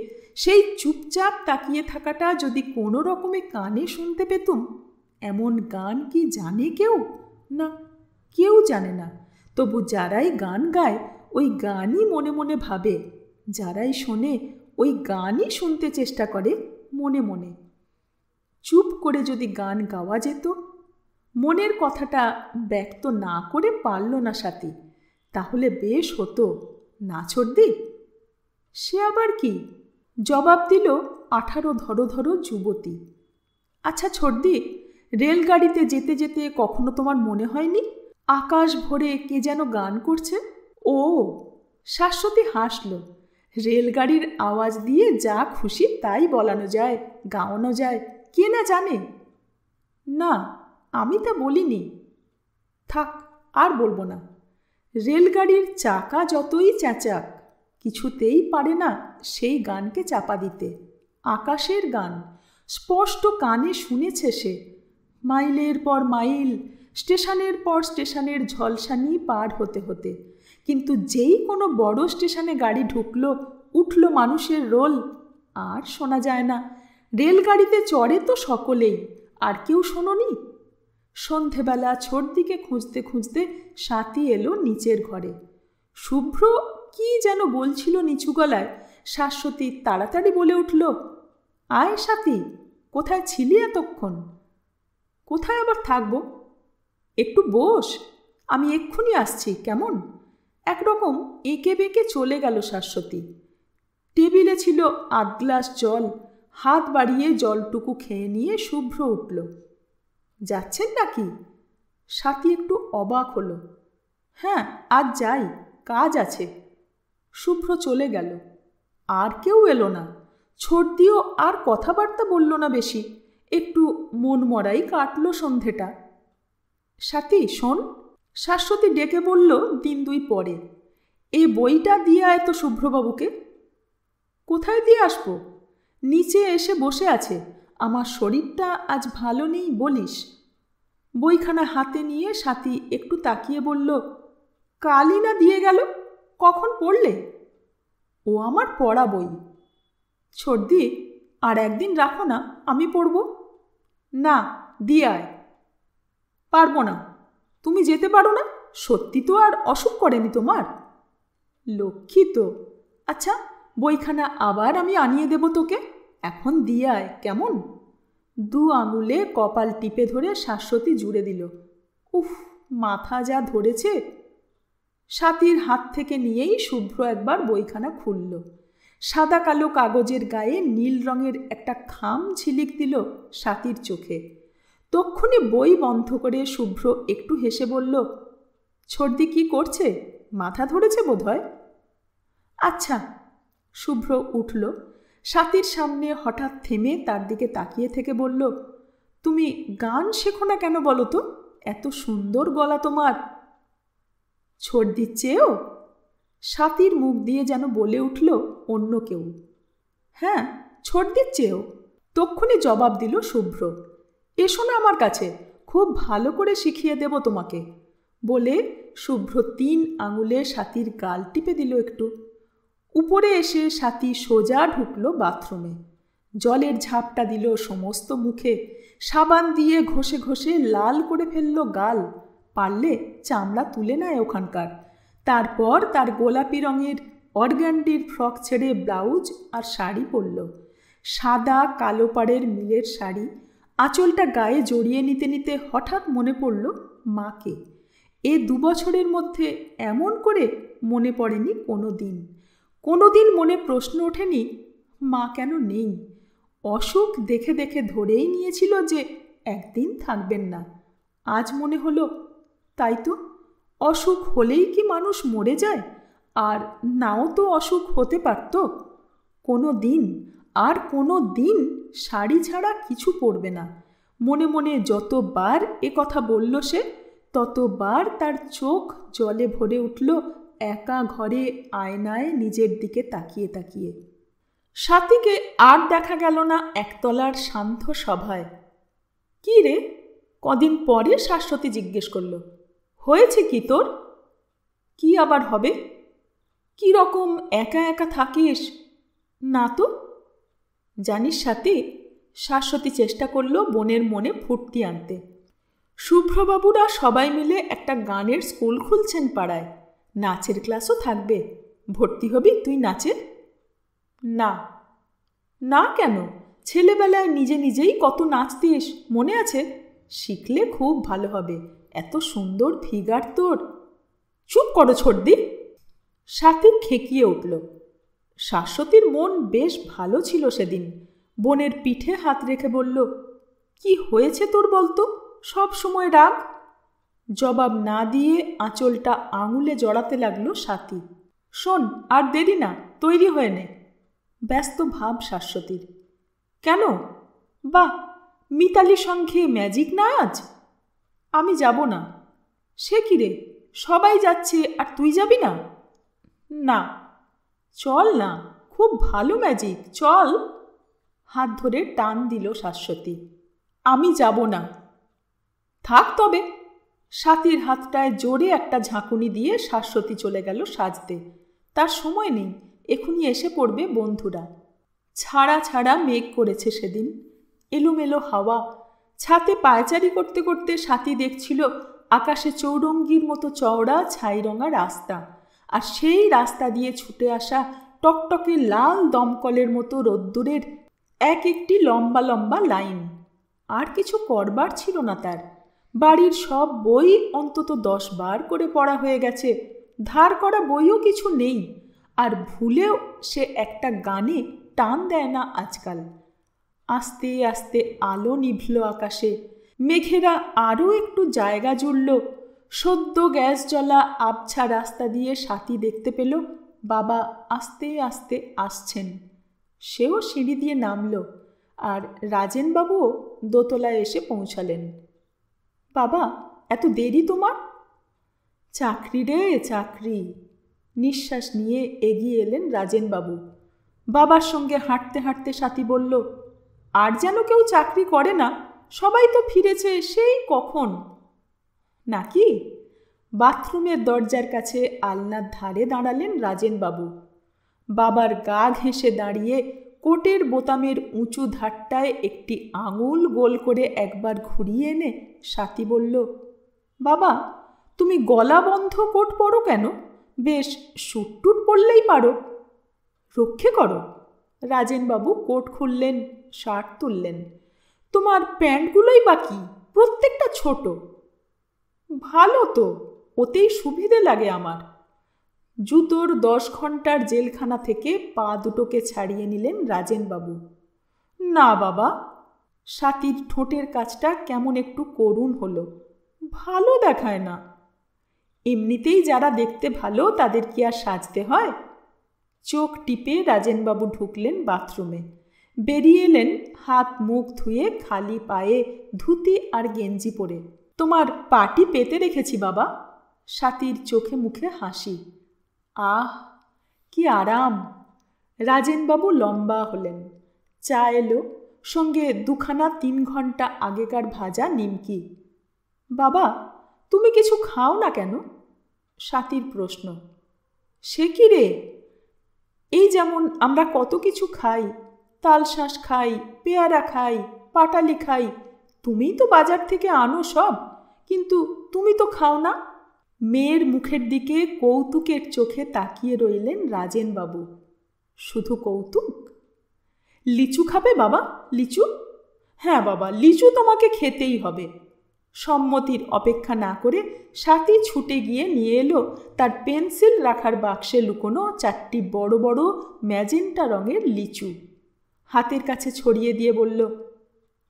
সেই চুপচাপ তাকিয়ে থাকাটা যদি কোনো রকমে কানে শুনতে পেতুম। এমন গান কি জানে কেউ? না, কেউ জানে না। তবু যারাই গান গায় ওই গানই মনে মনে ভাবে, যারাই শোনে ওই গানই শুনতে চেষ্টা করে মনে মনে। চুপ করে যদি গান গাওয়া যেত, মনের কথাটা ব্যক্ত না করে পারল না সাথী, তাহলে বেশ হতো না ছোটদি? সে আবার কি? জবাব দিল 18 ধরো যুবতী। আচ্ছা ছোটদি, রেলগাড়িতে যেতে যেতে কখনো তোমার মনে হয়নি আকাশ ভরে কে যেন গান করছে? ও, শাশ্বতী হাসল। রেলগাড়ির আওয়াজ দিয়ে যা খুশি তাই বলানো যায়, গাওয়ানো যায়, কে না জানে। না, আমি তা বলিনি। থাক, আর বলবো না। রেলগাড়ির চাকা যতই চেঁচাক, কিছুতেই পারে না সেই গানকে চাপা দিতে। আকাশের গান স্পষ্ট কানে শুনেছে সে, মাইলের পর মাইল, স্টেশনের পর স্টেশনের ঝলসানি পার হতে হতে। কিন্তু যেই কোনো বড় স্টেশনে গাড়ি ঢুকলো, উঠল মানুষের রোল, আর শোনা যায় না। রেলগাড়িতে চড়ে তো সকলেই, আর কেউ শোনোনি? সন্ধেবেলা ছোটদিকে খুঁজতে খুঁজতে সাথী এলো নিচের ঘরে। শুভ্র কি যেন বলছিল নিচু গলায়। শাশ্বতী তাড়াতাড়ি বলে উঠল, আয় সাথী, কোথায় ছিলি এতক্ষণ? কোথায় আবার থাকবো? একটু বস, আমি এক্ষুনি আসছি, কেমন? একরকম এঁকে বেঁকে চলে গেল শাশ্বতী। টেবিলে ছিল 8 গ্লাস জল। হাত বাড়িয়ে জলটুকু খেয়ে নিয়ে শুভ্র উঠল। যাচ্ছেন নাকি? সাথী একটু অবাক হলো। হ্যাঁ, আজ যাই, কাজ আছে। শুভ্র চলে গেল। আর কেউ এলো না। ছোটদিও আর কথাবার্তা বলল না বেশি। একটু মন মরাই কাটল সন্ধেটা। সাথী শোন, শাশ্বতী ডেকে বলল 1 2 পরে, এই বইটা দিয়ে আয় তো শুভ্রবাবুকে। কোথায় দিয়ে আসবো? নিচে এসে বসে আছে। আমার শরীরটা আজ ভালো নেই বলিস। বইখানা হাতে নিয়ে সাথী একটু তাকিয়ে বলল, কালই না দিয়ে গেল, কখন পড়লে? ও আমার পড়া বই। ছোটদি, আর একদিন রাখো না, আমি পড়ব। না, দিয়ে আয়। পারবো না। তুমি যেতে পারো না? সত্যি তো আর অসুখ করেনি তোমার? লক্ষ্মী তো। আচ্ছা, বইখানা আবার আমি আনিয়ে দেব তোকে, এখন দিয়ে আয়, কেমন? 2 আঙুলে কপাল টিপে ধরে শাশ্বতী জুড়ে দিল। উফ, মাথা যা ধরেছে। সাথীর হাত থেকে নিয়েই শুভ্র একবার বইখানা খুলল। সাদা কালো কাগজের গায়ে নীল রঙের একটা খাম ঝিলিক দিল সাথীর চোখে। তক্ষুনি বই বন্ধ করে শুভ্র একটু হেসে বলল, ছোটদি কি করছে? মাথা ধরেছে বোধহয়। আচ্ছা। শুভ্র উঠল। সাথীর সামনে হঠাৎ থেমে তার দিকে তাকিয়ে থেকে বলল, তুমি গান শেখো না কেন বলো তো? এত সুন্দর গলা তোমার। ছোটদির চেয়েও? সাথীর মুখ দিয়ে যেন বলে উঠল অন্য কেউ। হ্যাঁ, ছোটদির চেয়েও। তক্ষুনি জবাব দিল শুভ্র, এসো না আমার কাছে, খুব ভালো করে শিখিয়ে দেব তোমাকে। বলে শুভ্র 3 আঙুলে সাথীর গাল টিপে দিল একটু। উপরে এসে সাথী সোজা ঢুকল বাথরুমে। জলের ঝাপটা দিল সমস্ত মুখে। সাবান দিয়ে ঘষে ঘষে লাল করে ফেলল গাল। পারলে চামড়া তুলে নেয় ওখানকার। তারপর তার গোলাপি রঙের অর্গ্যান্ডির ফ্রক ছেড়ে ব্লাউজ আর শাড়ি পরল। সাদা কালো পাড়ের মিলের শাড়ি। আঁচলটা গায়ে জড়িয়ে নিতে নিতে হঠাৎ মনে পড়ল মাকে। এ 2 বছরের মধ্যে এমন করে মনে পড়েনি কোনো দিন মনে প্রশ্ন ওঠেনি মা কেন নেই। অসুখ দেখে দেখে ধরেই নিয়েছিল যে একদিন থাকবেন না। আজ মনে হলো, তাই তো, অসুখ হলেই কি মানুষ মরে যায়? আর নাও তো অসুখ হতে পারত। কোনো দিন শাড়ি ছাড়া কিছু পরবে না। মনে মনে যতবার এ কথা বলল সে, ততবার তার চোখ জলে ভরে উঠল একা ঘরে আয়নায় নিজের দিকে তাকিয়ে তাকিয়ে। স্বাতীকে আর দেখা গেল না একতলার শান্ত সভায়। কি রে? কদিন পরে শাশ্বতী জিজ্ঞেস করল, হয়েছে কি তোর? কি আবার হবে? কি রকম একা একা থাকিস? না তো। জানিস স্বাতী, শাশ্বতী চেষ্টা করল বোনের মনে ফুর্তি আনতে। শুভ্রবাবুরা সবাই মিলে একটা গানের স্কুল খুলছেন পাড়ায়, নাচের ক্লাসও থাকবে। ভর্তি হবি তুই নাচে? না। না কেন? ছেলেবেলায় নিজে নিজেই কত নাচতিস, মনে আছে? শিখলে খুব ভালো হবে, এত সুন্দর ফিগার তোর। চুপ করো ছোটদি। স্বাতী খেকিয়ে উঠল। শাশ্বতীর মন বেশ ভালো ছিল সেদিন। বোনের পিঠে হাত রেখে বলল, কি হয়েছে তোর বলতো? সব সময় রাগ। জবাব না দিয়ে আঁচলটা আঙুলে জড়াতে লাগলো স্বাতী। শোন, আর দেরি না, তৈরি হয়ে নে। ব্যস্ত ভাব শাশ্বতীর। কেন? বাহ, মিতালি সঙ্গে ম্যাজিক না আজ? আমি যাব না। সে কি রে, সবাই যাচ্ছে আর তুই যাবি না? না। চল না, খুব ভালো ম্যাজিক, চল। হাত ধরে টান দিল শাশ্বতী। আমি যাব না। থাক তবে। স্বাতীর হাতটায় জোরে একটা ঝাঁকুনি দিয়ে শাশ্বতী চলে গেল সাজতে। তার সময় নেই, এখনই এসে পড়বে বন্ধুরা। ছাড়া ছাড়া মেঘ করেছে সেদিন, এলোমেলো হাওয়া। ছাতে পায়চারি করতে করতে স্বাতী দেখছিল আকাশে চৌরঙ্গির মতো চওড়া ছাইরঙা রাস্তা, আর সেই রাস্তা দিয়ে ছুটে আসা টকটকে লাল দমকলের মতো রোদ্দুরের এক একটি লম্বা লম্বা লাইন। আর কিছু করবার ছিল না তার। বাড়ির সব বই অন্তত 10 বার করে পড়া হয়ে গেছে, ধার করা বইও কিছু নেই। আর ভুলেও সে একটা গানে টান দেয় না আজকাল। আস্তে আস্তে আলো নিভল আকাশে, মেঘেরা আরও একটু জায়গা জুড়ল। সদ্য গ্যাস জ্বলা আবছা রাস্তা দিয়ে স্বাতী দেখতে পেল বাবা আস্তে আস্তে আসছেন। সেও সিঁড়ি দিয়ে নামল, আর রাজেনবাবুও দোতলায় এসে পৌঁছালেন। বাবা, এত দেরি তোমার? চাকরি রে, চাকরি। নিঃশ্বাস নিয়ে এগিয়ে এলেন রাজেনবাবু। বাবার সঙ্গে হাঁটতে হাঁটতে স্বাতী বলল, আর যেন কেউ চাকরি করে না, সবাই তো ফিরেছে সেই কখন। নাকি? বাথরুমের দরজার কাছে আলনার ধারে দাঁড়ালেন রাজেনবাবু। বাবার গা ঘেঁষে দাঁড়িয়ে কোটের বোতামের উঁচু ধারটায় একটি আঙুল গোল করে একবার ঘুরিয়ে এনে স্বাতী বলল, বাবা, তুমি গলা বন্ধ কোট পরো কেন? বেশ সুটটুট পরলেই পারো। রক্ষে করো। রাজেনবাবু কোট খুললেন, শার্ট তুললেন। তোমার প্যান্টগুলোই বা কি, প্রত্যেকটা ছোট। ভালো তো, ওতেই সুবিধে লাগে আমার। জুতোর 10 ঘন্টার জেলখানা থেকে পা দুটোকে ছাড়িয়ে নিলেন রাজেনবাবু। না বাবা। স্বাতীর ঠোঁটের কাজটা কেমন একটু করুণ হলো। ভালো দেখায় না। এমনিতেই যারা দেখতে ভালো তাদের কি আর সাজতে হয়? চোখ টিপে রাজেনবাবু ঢুকলেন বাথরুমে। বেরিয়ে এলেন হাত মুখ ধুয়ে খালি পায়ে, ধুতি আর গেঞ্জি পরে। তোমার পাটি পেতে রেখেছি বাবা। স্বাতীর চোখে মুখে হাসি। আহ, কি আরাম। রাজেনবাবু লম্বা হলেন। চা এলো, সঙ্গে 2খানা 3 ঘন্টা আগেকার ভাজা নিমকি। বাবা, তুমি কিছু খাও না কেন? স্বাতীর প্রশ্ন। সে কি রে? এই যেমন আমরা কত কিছু খাই, তালশাঁস খাই, পেয়ারা খাই, পাটালি খাই। তুমিই তো বাজার থেকে আনো সব, কিন্তু তুমি তো খাও না। মেয়ের মুখের দিকে কৌতুকের চোখে তাকিয়ে রইলেন রাজেনবাবু। শুধু কৌতুক? লিচু খাবে বাবা? লিচু? হ্যাঁ বাবা, লিচু তোমাকে খেতেই হবে। সম্মতির অপেক্ষা না করে স্বাতী ছুটে গিয়ে নিয়ে এলো তার পেন্সিল রাখার বাক্সে লুকোনো 4টি বড় বড় ম্যাজেন্টা রঙের লিচু। হাতের কাছে ছড়িয়ে দিয়ে বলল,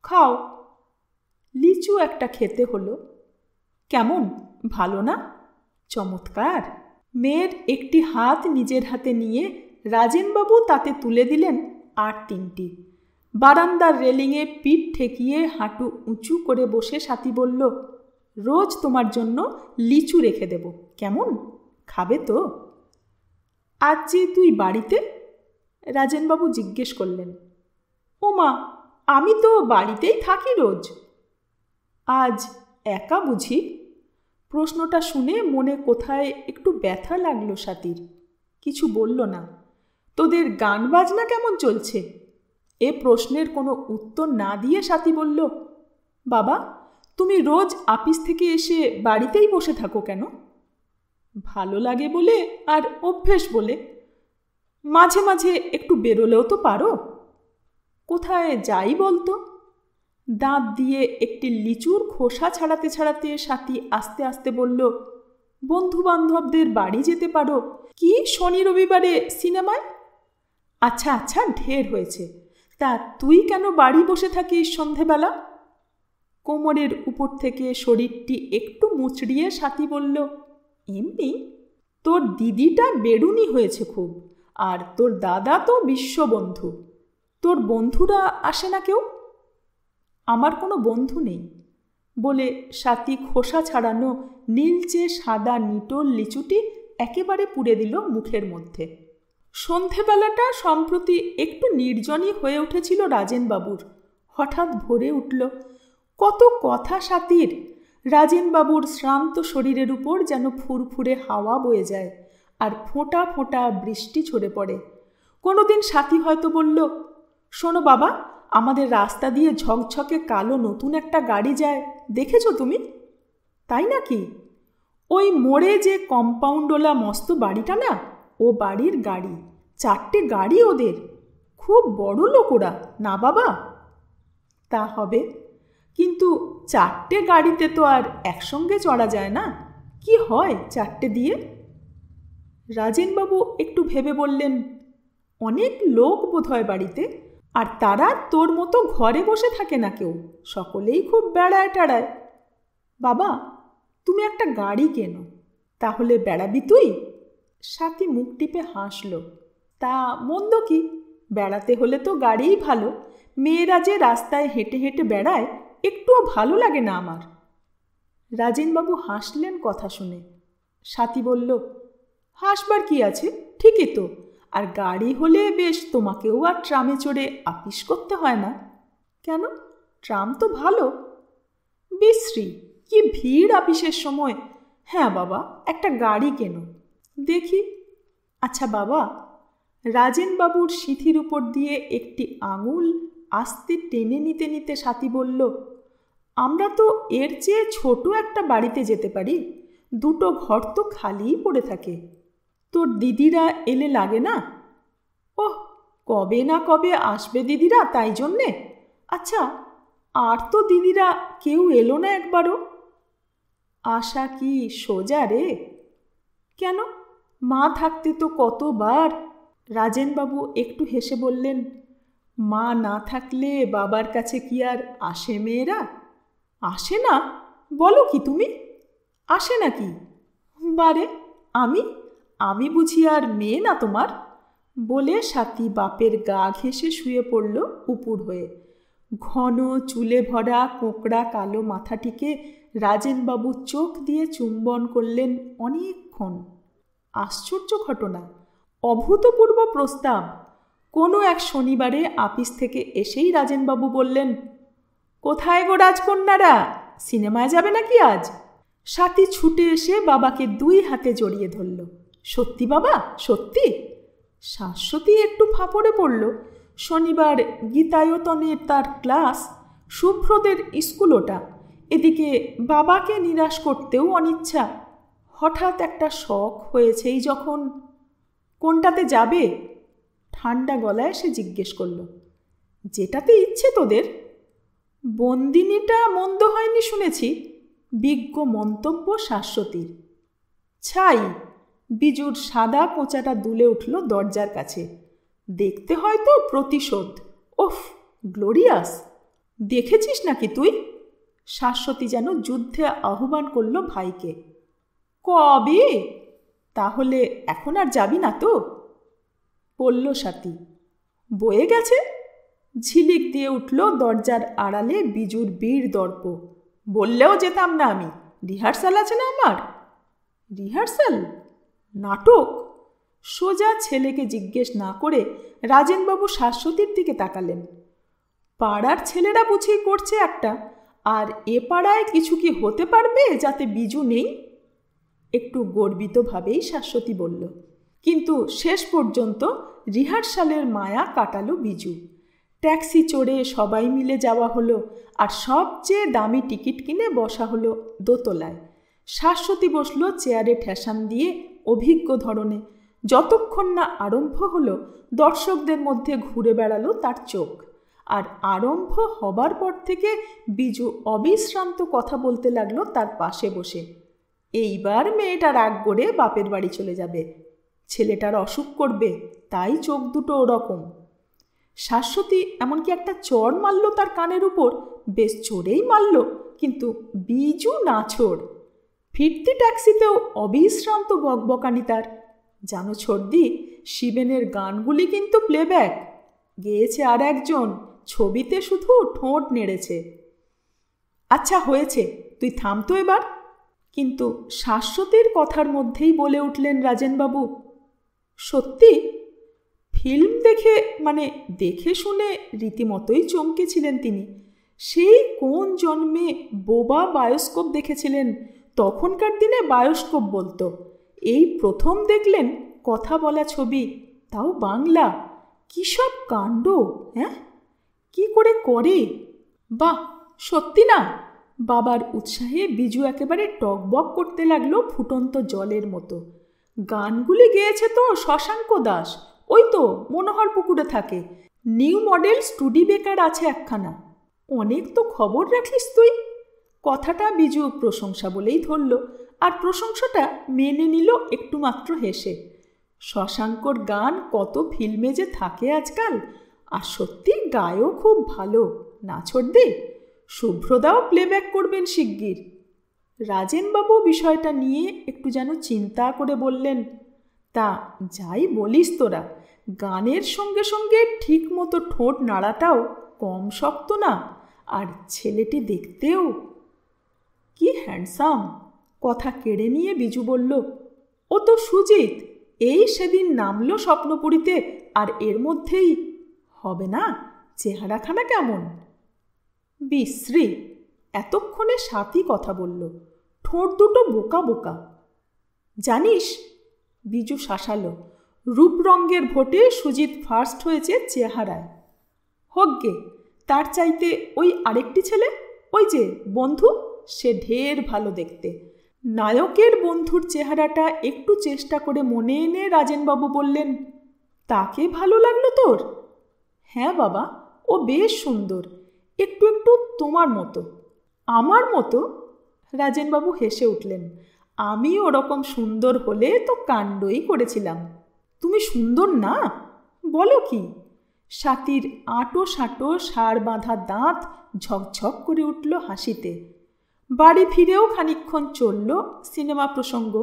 খাও। লিচু একটা খেতে হলো। কেমন, ভালো না? চমৎকার। মেয়ের একটি হাত নিজের হাতে নিয়ে রাজেনবাবু তাতে তুলে দিলেন আর 3টি। বারান্দার রেলিংয়ে পিঠ ঠেকিয়ে হাঁটু উঁচু করে বসে স্বাতী বলল, রোজ তোমার জন্য লিচু রেখে দেব, কেমন? খাবে তো? আজ যে তুই বাড়িতে? রাজেনবাবু জিজ্ঞেস করলেন, ও মা, আমি তো বাড়িতেই থাকি রোজ। আজ একা বুঝি? প্রশ্নটা শুনে মনে কোথায় একটু ব্যথা লাগলো স্বাতীর। কিছু বলল না। তোদের গান বাজনা কেমন চলছে? এ প্রশ্নের কোনো উত্তর না দিয়ে স্বাতী বলল, বাবা, তুমি রোজ আপিস থেকে এসে বাড়িতেই বসে থাকো কেন? ভালো লাগে বলে আর অভ্যেস বলে। মাঝে মাঝে একটু বেরোলেও তো পারো। কোথায় যাই বলতো? দাঁত দিয়ে একটি লিচুর খোসা ছাড়াতে ছাড়াতে স্বাতী আস্তে আস্তে বলল, বন্ধু বান্ধবদের বাড়ি যেতে পারো, কি শনি রবিবারে সিনেমায়। আচ্ছা আচ্ছা, ঢের হয়েছে। তা তুই কেন বাড়ি বসে থাকিস সন্ধেবেলা? কোমরের উপর থেকে শরীরটি একটু মুচড়িয়ে স্বাতী বলল, এমনি। তোর দিদিটা বেরুনি হয়েছে খুব, আর তোর দাদা তো বিশ্ববন্ধু। তোর বন্ধুরা আসে না কেউ? আমার কোনো বন্ধু নেই বলে স্বাতী খোসা ছাড়ানো নীলচে সাদা নিটোল লিচুটি একেবারে পুড়ে দিল মুখের মধ্যে। সন্ধেবেলাটা সম্প্রতি একটু নির্জনই হয়ে উঠেছিল রাজেনবাবুর। হঠাৎ ভরে উঠল কত কথা স্বাতীর। রাজেনবাবুর শ্রান্ত শরীরের উপর যেন ফুরফুরে হাওয়া বয়ে যায়, আর ফোঁটা ফোঁটা বৃষ্টি ঝরে পড়ে। কোনোদিন স্বাতী হয়তো বলল, শোনো বাবা, আমাদের রাস্তা দিয়ে ঝকঝকে কালো নতুন একটা গাড়ি যায়, দেখেছো তুমি? তাই নাকি? ওই মোড়ে যে কম্পাউন্ডওয়ালা মস্ত বাড়িটা না, ও বাড়ির গাড়ি। 4টে গাড়ি ওদের। খুব বড় লোক ওরা, না বাবা? তা হবে, কিন্তু 4টে গাড়িতে তো আর একসঙ্গে চড়া যায় না। কি হয় 4টে দিয়ে? রাজেনবাবু একটু ভেবে বললেন, অনেক লোক বোধ হয় বাড়িতে, আর তারা তোর মতো ঘরে বসে থাকে না কেউ, সকলেই খুব বেড়ায় টেড়ায়। বাবা, তুমি একটা গাড়ি কেনো, তাহলে বেড়াবি তুই? স্বাতী মুখ টিপে হাসল। তা মন্দ কি? বেড়াতে হলে তো গাড়িই ভালো। মেয়েরা যে রাস্তায় হেঁটে হেঁটে বেড়ায়, একটুও ভালো লাগে না আমার। রাজেনবাবু হাসলেন কথা শুনে। স্বাতী বলল, হাসবার কি আছে, ঠিকই তো। আর গাড়ি হলে বেশ তোমাকেও আর ট্রামে চড়ে আপিস করতে হয় না। কেন? ট্রাম তো ভালো। বিশ্রী, কি ভিড় আপিসের সময়। হ্যাঁ বাবা, একটা গাড়ি কেনো দেখি। আচ্ছা বাবা। রাজেনবাবুর সিঁথির উপর দিয়ে একটি আঙুল আস্তে টেনে নিতে নিতে স্বাতী বলল, আমরা তো এর চেয়ে ছোট একটা বাড়িতে যেতে পারি। 2টো ঘর তো খালিই পড়ে থাকে। তোর দিদিরা এলে লাগে না? ওহ, কবে না কবে আসবে দিদিরা, তাই জন্যে। আচ্ছা, আর তো দিদিরা কেউ এলো না একবারও। আশা কি সোজা রে? কেন, মা থাকতে তো কতবার। রাজেনবাবু একটু হেসে বললেন, মা না থাকলে বাবার কাছে কি আর আসে মেয়েরা? আসে না? বলো কি তুমি? আসে নাকি? বারে, আমি বুঝি আর মেয়ে না তোমার? বলে স্বাতী বাপের গা ঘেঁষে শুয়ে পড়ল উপুড় হয়ে। ঘন চুলে ভরা কোঁকড়া কালো মাথাটিকে রাজেনবাবু চোখ দিয়ে চুম্বন করলেন অনেকক্ষণ। আশ্চর্য ঘটনা, অভূতপূর্ব প্রস্তাব। কোনো এক শনিবারে আপিস থেকে এসেই রাজেনবাবু বললেন, কোথায় গো রাজকন্যারা, সিনেমায় যাবে নাকি আজ? স্বাতী ছুটে এসে বাবাকে 2 হাতে জড়িয়ে ধরল। সত্যি বাবা, সত্যি? শাশ্বতী একটু ফাঁপড়ে পড়ল। শনিবার গীতায়তনের তার ক্লাস, শুভ্রদের স্কুল ওটা। এদিকে বাবাকে নিরাশ করতেও অনিচ্ছা। হঠাৎ একটা শখ হয়েছেই যখন। কোনটাতে যাবে? ঠান্ডা গলায় সে জিজ্ঞেস করল। যেটাতে ইচ্ছে তোদের। বন্দিনীটা মন্দ হয়নি শুনেছি, বিজ্ঞ মন্তব্য শাশ্বতীর। ছাই। বিজুর সাদা কোঁচাটা দুলে উঠল দরজার কাছে। দেখতে হয়তো প্রতিশোধ। ওফ, গ্লোরিয়াস। দেখেছিস নাকি তুই? শাশ্বতী যেন যুদ্ধে আহ্বান করল ভাইকে। কবে? তাহলে এখন আর যাবি না তো? বলল স্বাতী। বয়ে গেছে। ঝিলিক দিয়ে উঠল দরজার আড়ালে বিজুর বীর দর্প। বললেও যেতাম না আমি, রিহার্সাল আছে না আমার। রিহার্সাল? নাটক? সোজা ছেলেকে জিজ্ঞেস না করে রাজেনবাবু শাশ্বতীর দিকে তাকালেন। পাড়ার ছেলেরা বুঝেই করছে একটা, আর এ পাড়ায় কিছু কি হতে পারবে যাতে বিজু নেই? একটু গর্বিতভাবেই শাশ্বতী বলল। কিন্তু শেষ পর্যন্ত রিহার্সালের মায়া কাটালো বিজু। ট্যাক্সি চড়ে সবাই মিলে যাওয়া হলো, আর সবচেয়ে দামি টিকিট কিনে বসা হলো দোতলায়। শাশ্বতী বসল চেয়ারে ঠেসান দিয়ে অভিজ্ঞ ধরনে। যতক্ষণ না আরম্ভ হলো দর্শকদের মধ্যে ঘুরে বেড়ালো তার চোখ। আর আরম্ভ হবার পর থেকে বিজু অবিশ্রান্ত কথা বলতে লাগলো তার পাশে বসে। এইবার মেয়েটা রাগ করে বাপের বাড়ি চলে যাবে, ছেলেটার অসুখ করবে, তাই চোখ দুটো ওরকম। শাশ্বতী এমনকি একটা চড় মারল তার কানের উপর, বেশ জোরেই মারল, কিন্তু বিজু নাছোড়। ফিরতি ট্যাক্সিতেও অবিশ্রান্ত বকবকানি তার। জানো ছোড়দি, শিবেনের গানগুলি কিন্তু প্লেব্যাক, গেয়েছে আর একজন, ছবিতে শুধু ঠোঁট নেড়েছে। আচ্ছা হয়েছে, তুই থামতো এবার। কিন্তু শাশ্বতীর কথার মধ্যেই বলে উঠলেন রাজেনবাবু, সত্যি? ফিল্ম দেখে, মানে দেখে শুনে রীতিমতোই চমকেছিলেন তিনি। সেই কোন জন্মে বোবা বায়োস্কোপ দেখেছিলেন, তখনকার দিনে বায়োস্কোপ বলতো। এই প্রথম দেখলেন কথা বলা ছবি, তাও বাংলা। কী সব কাণ্ড! হ্যাঁ, কি করে করে? বাহ, সত্যি না? বাবার উৎসাহে বিজু একেবারে টকবক করতে লাগলো ফুটন্ত জলের মতো। গানগুলি গেয়েছে তো শশাঙ্ক দাস, ওই তো মনোহর পুকুরে থাকে। নিউ মডেল স্টুডিবেকার আছে একখানা। অনেক তো খবর রাখিস তুই। কথাটা বিজু প্রশংসা বলেই ধরল, আর প্রশংসাটা মেনে নিল একটু মাত্র হেসে। শশাঙ্কর গান কত ফিল্মে যে থাকে আজকাল, আর সত্যি গায়ও খুব ভালো, না ছোড়দে? শুভ্রদাও প্লেব্যাক করবেন শিগগির। রাজেনবাবু বিষয়টা নিয়ে একটু যেন চিন্তা করে বললেন, তা যাই বলিস তোরা, গানের সঙ্গে সঙ্গে ঠিক মতো ঠোঁট নাড়াটাও কম শক্ত না। আর ছেলেটি দেখতেও কি হ্যান্ডসাম। কথা কেড়ে নিয়ে বিজু বলল, ও তো সুজিত, এই সেদিন নামলো স্বপ্নপুরীতে, আর এর মধ্যেই হবে না? চেহারাখানা কেমন? বিশ্রী। এতক্ষণে সাথী কথা বলল, ঠোঁট দুটো বোকা বোকা। জানিস, বিজু শাসালো, রূপরঙ্গের ভোটে সুজিত ফার্স্ট হয়েছে চেহারায়। হোক গে, তার চাইতে ওই আরেকটি ছেলে, ওই যে বন্ধু, সে ঢের ভালো দেখতে। নায়কের বন্ধুর চেহারাটা একটু চেষ্টা করে মনে এনে রাজেনবাবু বললেন, তাকে ভালো লাগলো তোর? হ্যাঁ বাবা, ও বেশ সুন্দর, একটু একটু তোমার মতো। আমার মতো? রাজেনবাবু হেসে উঠলেন। আমি ওরকম সুন্দর হলে তো কাণ্ডই করেছিলাম। তুমি সুন্দর না? বলো কি? সাথীর আঁটো সাঁটো সার বাঁধা দাঁত ঝকঝক করে উঠল হাসিতে। বাড়ি ফিরেও খানিকক্ষণ চলল সিনেমা প্রসঙ্গ।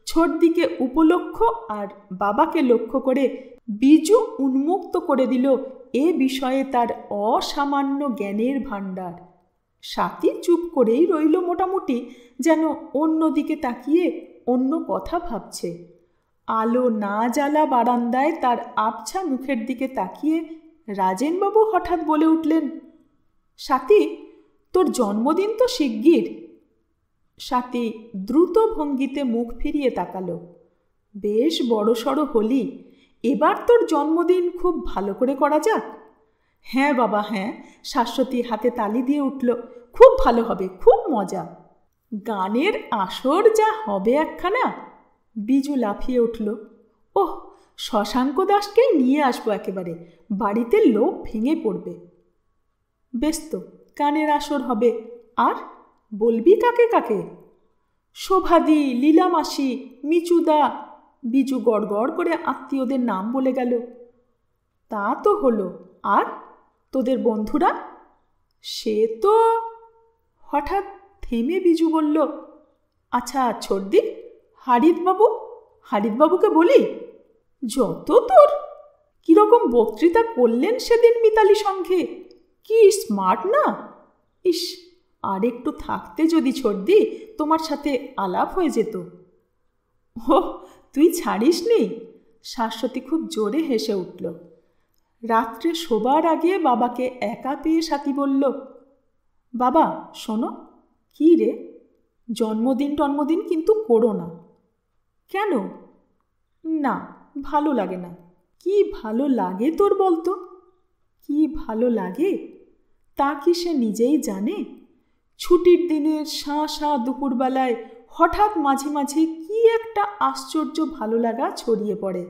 ছোটদিকে উপলক্ষ আর বাবাকে লক্ষ্য করে বিজু উন্মুক্ত করে দিল এ বিষয়ে তার অসামান্য জ্ঞানের ভাণ্ডার। সাথী চুপ করেই রইল মোটামুটি, যেন অন্যদিকে তাকিয়ে অন্য কথা ভাবছে। আলো না জ্বালা বারান্দায় তার আবছা মুখের দিকে তাকিয়ে রাজেনবাবু হঠাৎ বলে উঠলেন, সাথী, তোর জন্মদিন তো শিগগির। সাথী দ্রুত ভঙ্গিতে মুখ ফিরিয়ে তাকালো। বেশ বড়সড় হলি, এবার তোর জন্মদিন খুব ভালো করে করা যাক। হ্যাঁ বাবা হ্যাঁ, শাশ্বতী হাতে তালি দিয়ে উঠল, খুব ভালো হবে, খুব মজা। গানের আসর যা হবে একখানা। বিজু লাফিয়ে উঠল, ওহ, শশাঙ্ক দাসকেই নিয়ে আসবো একেবারে, বাড়িতে লোক ভেঙে পড়বে। বেশ তো, গানের আসর হবে। আর বলবি কাকে কাকে? শোভাদি, লীলামাসি, মিচুদা। বিজু গড়গড় করে আত্মীয়দের নাম বলে গেল। তা তো হলো, আর তোদের বন্ধুরা? সে তো। হঠাৎ থেমে বিজু বলল, আচ্ছা ছোটদি, হারিদবাবুকে বলি? যত তোর। কীরকম বক্তৃতা করলেন সেদিন মিতালি সঙ্গে, কি স্মার্ট না? ইস, আর একটু থাকতে যদি ছোটদি, তোমার সাথে আলাপ হয়ে যেত। ও, তুই ছাড়িস নি? শাশ্বতী খুব জোরে হেসে উঠল। রাত্রে শোবার আগে বাবাকে একা পেয়ে সাথী বলল, বাবা শোনো। কি রে? জন্মদিন কিন্তু করো না। কেন? না, ভালো লাগে না। কি ভালো লাগে তোর বলতো? কি ভালো লাগে তা কি সে নিজেই জানে? ছুটির দিনের শাঁ দুপুরবেলায় হঠাৎ মাঝে মাঝে কি একটা আশ্চর্য ভালো লাগা ছড়িয়ে পড়ে।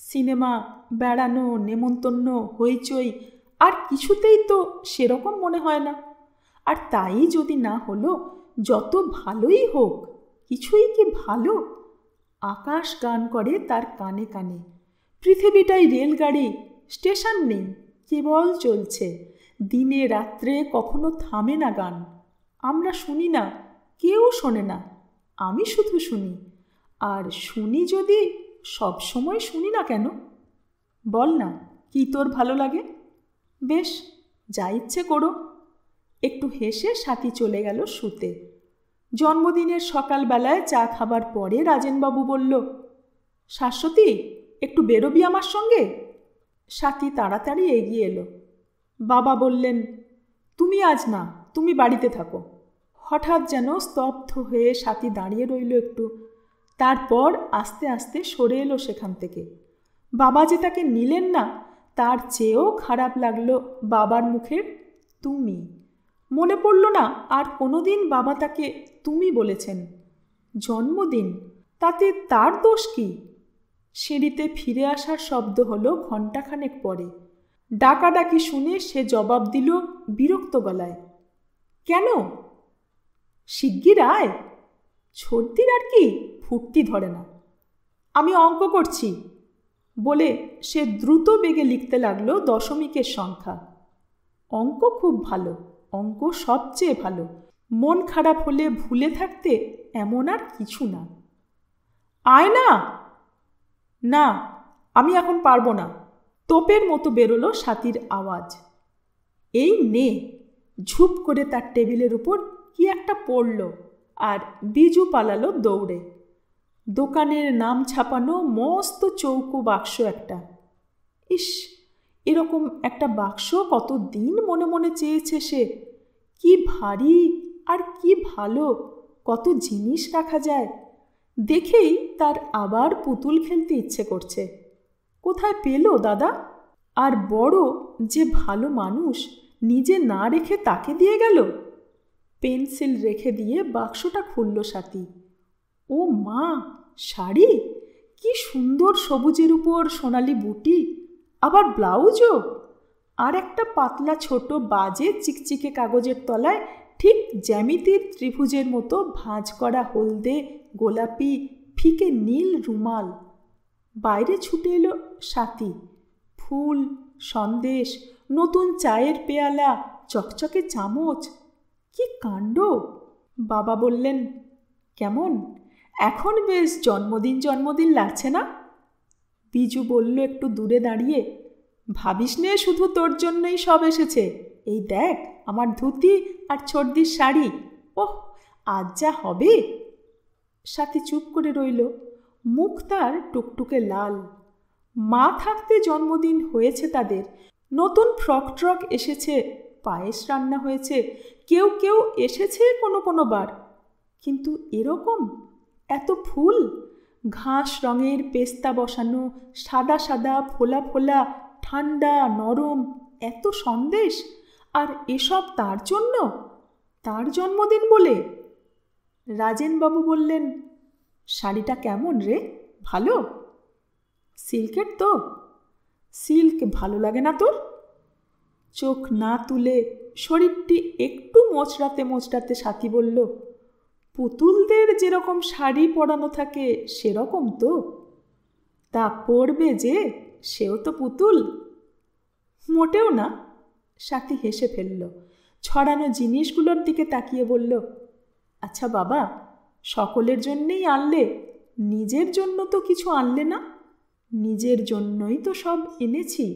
সিনেমা, বেড়ানো, নেমন্তন্ন, হইচই, আর কিছুতেই তো সেরকম মনে হয় না। আর তাই যদি না হলো, যত ভালোই হোক, কিছুই কি ভালো? আকাশ গান করে তার কানে কানে। পৃথিবীটাই রেলগাড়ি, স্টেশন নেই, কেবল চলছে। দিনে রাত্রে কখনো থামে না গান। আমরা শুনি না, কেউ শোনে না, আমি শুধু শুনি। আর শুনি যদি, সব সময় শুনি না কেন? বল না, কি তোর ভালো লাগে? বেশ, যা ইচ্ছে করো। একটু হেসে সাথী চলে গেল শুতে। জন্মদিনের সকালবেলায় চা খাবার পরে রাজেনবাবু বলল, শাশ্বতী, একটু বেরোবি আমার সঙ্গে? সাথী তাড়াতাড়ি এগিয়ে এলো। বাবা বললেন, তুমি আজ না, তুমি বাড়িতে থাকো। হঠাৎ যেন স্তব্ধ হয়ে সাথী দাঁড়িয়ে রইল একটু। তারপর আস্তে আস্তে সরে এলো সেখান থেকে। বাবা যে তাকে নিলেন না, তার চেয়েও খারাপ লাগলো বাবার মুখের তুমি। মনে পড়ল না আর কোনোদিন বাবা তাকে তুমি বলেছেন। জন্মদিন, তাতে তার দোষ কি? সিঁড়িতে ফিরে আসার শব্দ হলো ঘণ্টাখানেক পরে। ডাকাডাকি শুনে সে জবাব দিল বিরক্ত গলায়, কেন? শিগগির আয়। সর্দির আর কি ফুর্তি ধরে না। আমি অঙ্ক করছি বলে সে দ্রুত বেগে লিখতে লাগলো দশমিকের সংখ্যা। অঙ্ক খুব ভালো, অঙ্ক সবচেয়ে ভালো। মন খারাপ হলে ভুলে থাকতে এমন আর কিছু না। আয় না। না, আমি এখন পারবো না। তোপের মতো বেরোলো সাথীর আওয়াজ। এই নে। ঝুপ করে তার টেবিলের উপর কি একটা পড়ল, আর বিজু পালালো দৌড়ে। দোকানের নাম ছাপানো মস্ত চৌকো বাক্স একটা। ইস, এরকম একটা বাক্স কত দিন মনে মনে চেয়েছে সে। কি ভারী আর কি ভালো, কত জিনিস রাখা যায়। দেখেই তার আবার পুতুল খেলতে ইচ্ছে করছে। কোথায় পেল দাদা? আর বড় যে ভালো মানুষ, নিজে না রেখে তাকে দিয়ে গেল। পেন্সিল রেখে দিয়ে বাক্সটা খুলল সাথী। ও মা, শাড়ি! কি সুন্দর সবুজের উপর সোনালি বুটি, আবার ব্লাউজও। আর একটা পাতলা ছোট বাজে চিকচিকে কাগজের তলায় ঠিক জ্যামিতির ত্রিভুজের মতো ভাঁজ করা হলদে, গোলাপি, ফিকে নীল রুমাল। বাইরে ছুটে এলো সাথী। ফুল, সন্দেশ, নতুন চায়ের পেয়ালা, চকচকে চামচ। কি কাণ্ড! বাবা বললেন, কেমন এখন? বেশ জন্মদিন লাগছে না? বিজু বলল একটু দূরে দাঁড়িয়ে, ভাবিস নে শুধু তোর জন্যই সব এসেছে। এই দেখ আমার ধুতি আর ছর্দির শাড়ি। ওহ, আজ যা হবে! সাথী চুপ করে রইল। মুখ তার টুকটুকে লাল। মা থাকতে জন্মদিন হয়েছে তাদের। নতুন ফ্রক ট্রক এসেছে, পায়েস রান্না হয়েছে, কেউ কেউ এসেছে কোনো বার। কিন্তু এরকম এত ফুল, ঘাস রঙের পেস্তা বসানো, সাদা সাদা ফোলা ফোলা, ঠান্ডা নরম, এত সন্দেশ, আর এসব তার জন্য, তার জন্মদিন বলে। রাজেনবাবু বললেন, শাড়িটা কেমন রে? ভালো? সিল্কের তো? সিল্ক ভালো লাগে না তোর? চোখ না তুলে শরীরটি একটু মোচড়াতে সাথী বলল, পুতুলদের যেরকম শাড়ি পরানো থাকে সেরকম তো। তা পরবে যে, সেও তো পুতুল। মোটেও না। সাথী হেসে ফেলল। ছড়ানো জিনিসগুলোর দিকে তাকিয়ে বলল, আচ্ছা বাবা, সকলের জন্যেই আনলে, নিজের জন্য তো কিছু আনলে না? নিজের জন্যই তো সব এনেছি,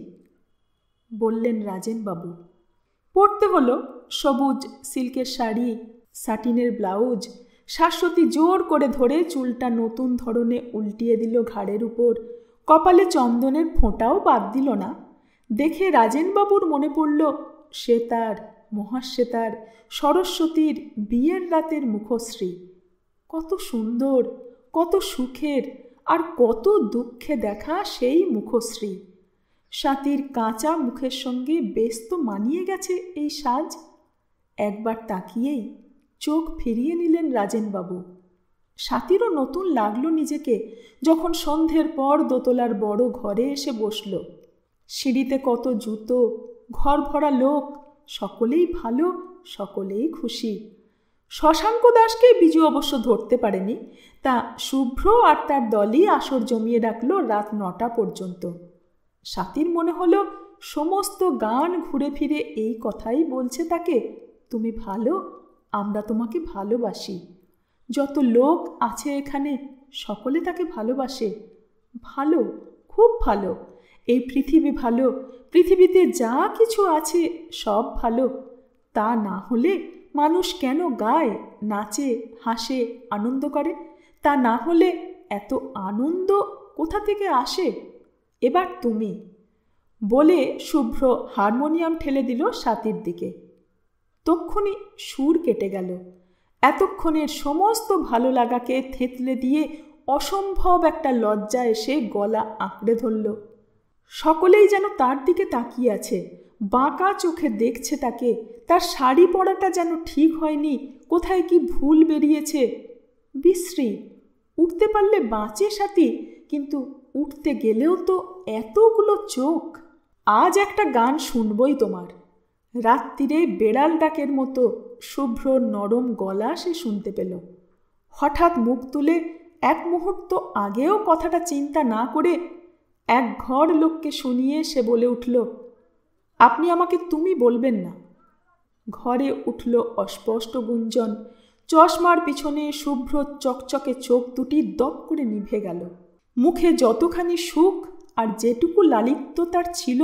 বললেন রাজেনবাবু। পরতে হলো সবুজ সিল্কের শাড়ি, সাটিনের ব্লাউজ। শাশ্বতী জোর করে ধরে চুলটা নতুন ধরনে উল্টিয়ে দিল ঘাড়ের উপর। কপালে চন্দনের ফোঁটাও বাদ দিল না। দেখে রাজেনবাবুর মনে পড়ল শ্বেতার, মহাশ্বেতার, সরস্বতীর বিয়ের রাতের মুখশ্রী। কত সুন্দর, কত সুখের আর কত দুঃখে দেখা সেই মুখশ্রী। স্বাতীর কাঁচা মুখের সঙ্গে বেশ তো মানিয়ে গেছে এই সাজ। একবার তাকিয়েই চোখ ফিরিয়ে নিলেন রাজেনবাবু। স্বাতীরও নতুন লাগলো নিজেকে যখন সন্ধ্যের পর দোতলার বড় ঘরে এসে বসল। সিঁড়িতে কত জুতো, ঘর ভরা লোক, সকলেই ভালো, সকলেই খুশি। শশাঙ্ক দাসকে বিজু অবশ্য ধরতে পারেনি, তা শুভ্র আর তার দলই আসর জমিয়ে রাখল রাত 9টা পর্যন্ত। স্বাতীর মনে হলো সমস্ত গান ঘুরে ফিরে এই কথাই বলছে তাকে, তুমি ভালো, আমরা তোমাকে ভালোবাসি। যত লোক আছে এখানে সকলে তাকে ভালোবাসে। ভালো, খুব ভালো, এই পৃথিবী ভালো, পৃথিবীতে যা কিছু আছে সব ভালো। তা না হলে মানুষ কেন গায়, নাচে, হাসে, আনন্দ করে? তা না হলে এত আনন্দ কোথা থেকে আসে? এবার তুমি, বলে শুভ্র হারমোনিয়াম ঠেলে দিল স্বাতীর দিকে। তক্ষুনি সুর কেটে গেল। এতক্ষণের সমস্ত ভালো লাগাকে থেতলে দিয়ে অসম্ভব একটা লজ্জা এসে গলা আঁকড়ে ধরল। সকলেই যেন তার দিকে তাকিয়ে আছে, বাঁকা চোখে দেখছে তাকে। তার শাড়ি পরাটা যেন ঠিক হয়নি, কোথায় কি ভুল বেরিয়েছে। বিশ্রী, উঠতে পারলে বাঁচে স্বাতী, কিন্তু উঠতে গেলেও তো এতগুলো চোখ। আজ একটা গান শুনবই তোমার। রাত্রিরে বেড়াল ডাকের মতো শুভ্র নরম গলা সে শুনতে পেল। হঠাৎ মুখ তুলে এক মুহূর্ত আগেও কথাটা চিন্তা না করে এক ঘর লোককে শুনিয়ে সে বলে উঠল, আপনি আমাকে তুমি বলবেন না। ঘরে উঠল অস্পষ্ট গুঞ্জন। চশমার পিছনে শুভ্র চকচকে চোখ দুটি দপ করে নিভে গেল। মুখে যতখানি সুখ আর যেটুকু লালিত্য তার ছিল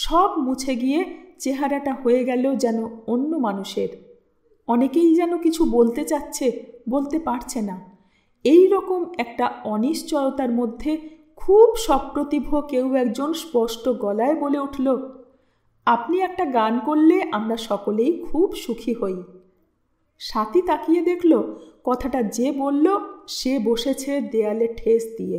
সব মুছে গিয়ে চেহারাটা হয়ে গেল যেন অন্য মানুষের। অনেকেই যেন কিছু বলতে চাচ্ছে, বলতে পারছে না। এই রকম একটা অনিশ্চয়তার মধ্যে খুব সপ্রতিভ কেউ একজন স্পষ্ট গলায় বলে উঠল, আপনি একটা গান করলে আমরা সকলেই খুব সুখী হই। স্বাতী তাকিয়ে দেখল কথাটা যে বলল সে বসেছে দেয়ালে ঠেস দিয়ে।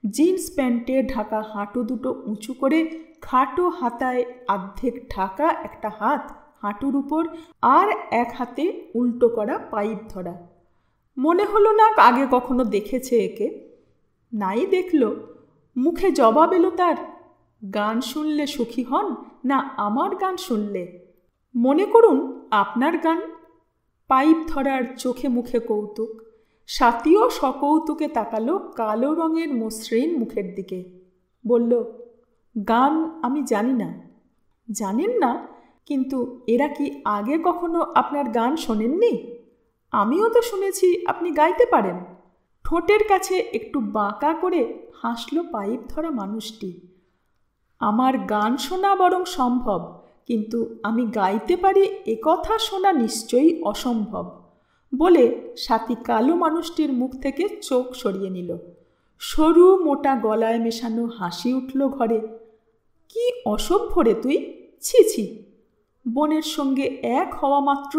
জিন্স প্যান্টে ঢাকা হাঁটু দুটো উঁচু করে, খাটো হাতায় অর্ধেক ঢাকা একটা হাত হাঁটুর উপর, আর এক হাতে উল্টো করা পাইপ ধরা। মনে হলো না আগে কখনো দেখেছে একে। নাই দেখল, মুখে জবাব এলো তার, গান শুনলে সুখী হন না আমার গান শুনলে? মনে করুন আপনার গান। পাইপ ধরার চোখে মুখে কৌতুক। স্বাতীও সকৌতুকে তাকালো কালো রঙের মসৃণ মুখের দিকে। বলল, গান আমি জানি না। জানেন না? কিন্তু এরা কি আগে কখনো আপনার গান শোনেননি? আমিও তো শুনেছি আপনি গাইতে পারেন। ঠোঁটের কাছে একটু বাঁকা করে হাসল পাইপ ধরা মানুষটি। আমার গান শোনা বরং সম্ভব, কিন্তু আমি গাইতে পারি একথা শোনা নিশ্চয়ই অসম্ভব, বলে স্বাতী কালো মানুষটির মুখ থেকে চোখ সরিয়ে নিল। সরু মোটা গলায় মেশানো হাসি উঠল ঘরে। কি অসভ্য রে তুই! ছি ছি! বোনের সঙ্গে এক হওয়া মাত্র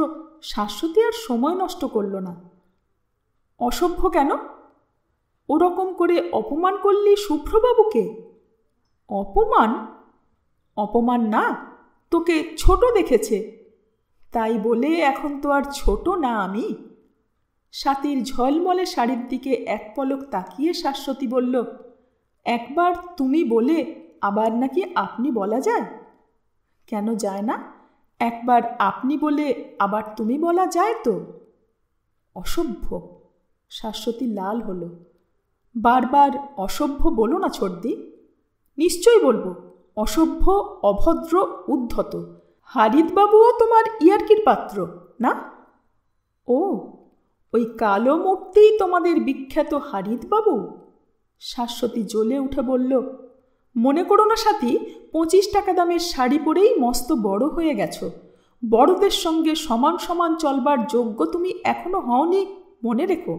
শাশ্বতী আর সময় নষ্ট করল না। অসভ্য কেন? ওরকম করে অপমান করলি শুভ্রবাবুকে? অপমান? অপমান না, তোকে ছোট দেখেছে, তাই বলে এখন তো আর ছোট না আমি। স্বাতীর ঝলমলে শাড়ির দিকে এক পলক তাকিয়ে শাশ্বতী বলল, একবার তুমি বলে আবার নাকি আপনি বলা যায়? কেন যায় না? একবার আপনি বলে আবার তুমি বলা যায় তো। অসভ্য! শাশ্বতী লাল হলো। বারবার অসভ্য বলো না ছোটদি। নিশ্চয়ই বলবো, অসভ্য, অভদ্র, উদ্ধত। হারিদবাবুও তোমার ইয়ার্কির পাত্র না? ও, ওই কালো মূর্তিই তোমাদের বিখ্যাত হারিদবাবু? শাশ্বতী জ্বলে উঠে বলল, মনে করো না স্বাতী, 25 টাকা দামের শাড়ি পরেই মস্ত বড় হয়ে গেছো। বড়দের সঙ্গে সমান সমান চলবার যোগ্য তুমি এখনো হওনি, মনে রেখো।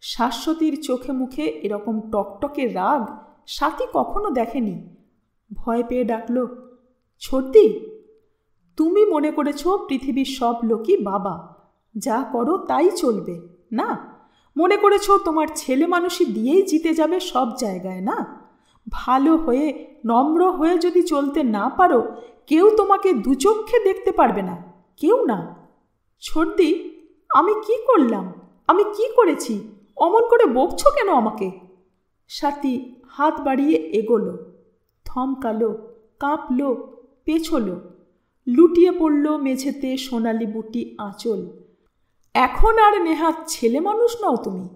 শাশ্বতীর চোখে মুখে এরকম টকটকে রাগ স্বাতী কখনো দেখেনি। ভয় পেয়ে ডাকল, ছোটদি। তুমি মনে করেছ পৃথিবীর সব লোকই বাবা, যা করো তাই চলবে না? মনে করেছ তোমার ছেলে মানুষই দিয়েই জিতে যাবে সব জায়গায়, না? ভালো হয়ে নম্র হয়ে যদি চলতে না পারো, কেউ তোমাকে দুচক্ষে দেখতে পারবে না, কেউ না। ছোটদি, আমি কি করলাম? আমি কি করেছি? অমন করে বকছো কেন আমাকে? স্বাতী হাত বাড়িয়ে এগোলো, থমকালো, কাঁপলো, পেছলো, লুটিয়ে পড়ল মেঝেতে সোনালি বুটি আঁচল। এখন আর নেহাত ছেলে মানুষ নও তুমি।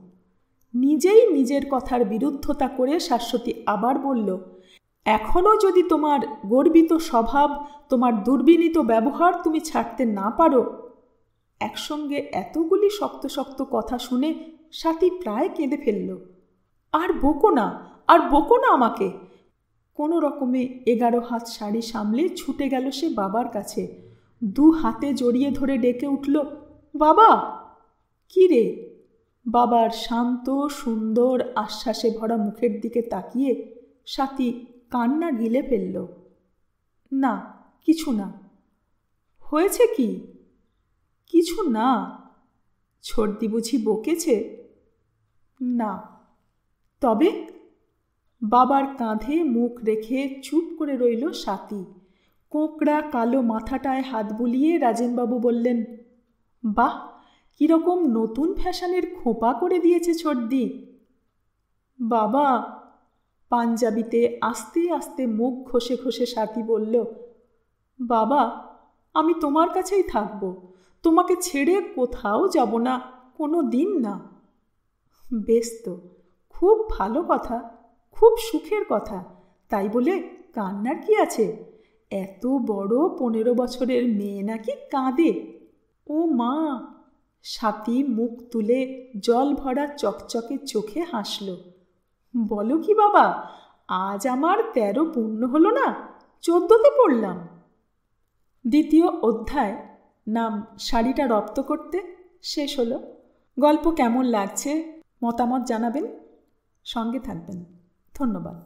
নিজেই নিজের কথার বিরুদ্ধতা করে শাশ্বতী আবার বলল, এখনও যদি তোমার গর্বিত স্বভাব, তোমার দুর্বিনীত ব্যবহার তুমি ছাড়তে না পারো। একসঙ্গে এতগুলি শক্ত শক্ত কথা শুনে স্বাতী প্রায় কেঁদে ফেলল। আর বকো না, আর বকো না আমাকে। কোনো রকমে 11 হাত শাড়ি সামলে ছুটে গেল সে বাবার কাছে। 2 হাতে জড়িয়ে ধরে ডেকে উঠল, বাবা। কি রে? বাবার শান্ত সুন্দর আশ্বাসে ভরা মুখের দিকে তাকিয়ে স্বাতী কান্না গিলে ফেলল। না, কিছু না। হয়েছে কি? কিছু না। ছোটদি বুঝি বকেছে? না। তবে? বাবার কাঁধে মুখ রেখে চুপ করে রইল স্বাতী। কোঁকড়া কালো মাথাটায় হাত বুলিয়ে রাজেনবাবু বললেন, বাহ, কিরকম নতুন ফ্যাশনের খোঁপা করে দিয়েছে ছোটদি। বাবা। পাঞ্জাবিতে আস্তে আস্তে মুখ ঘষে ঘষে স্বাতী বলল, বাবা, আমি তোমার কাছেই থাকব, তোমাকে ছেড়ে কোথাও যাব না, কোনো দিন না। বেশ তো, খুব ভালো কথা, খুব সুখের কথা। তাই বলে কান্নার কি আছে? এত বড় 15 বছরের মেয়ে নাকি কাঁদে? ও মা! স্বাতী মুখ তুলে জল ভরা চকচকে চোখে হাসল। বলো কি বাবা, আজ আমার 13 পূর্ণ হলো না, 14তে পড়লাম। 2য় অধ্যায়, নাম শাড়িটা রপ্ত করতে, শেষ হলো। গল্প কেমন লাগছে মতামত জানাবেন, সঙ্গে থাকবেন। ধন্যবাদ।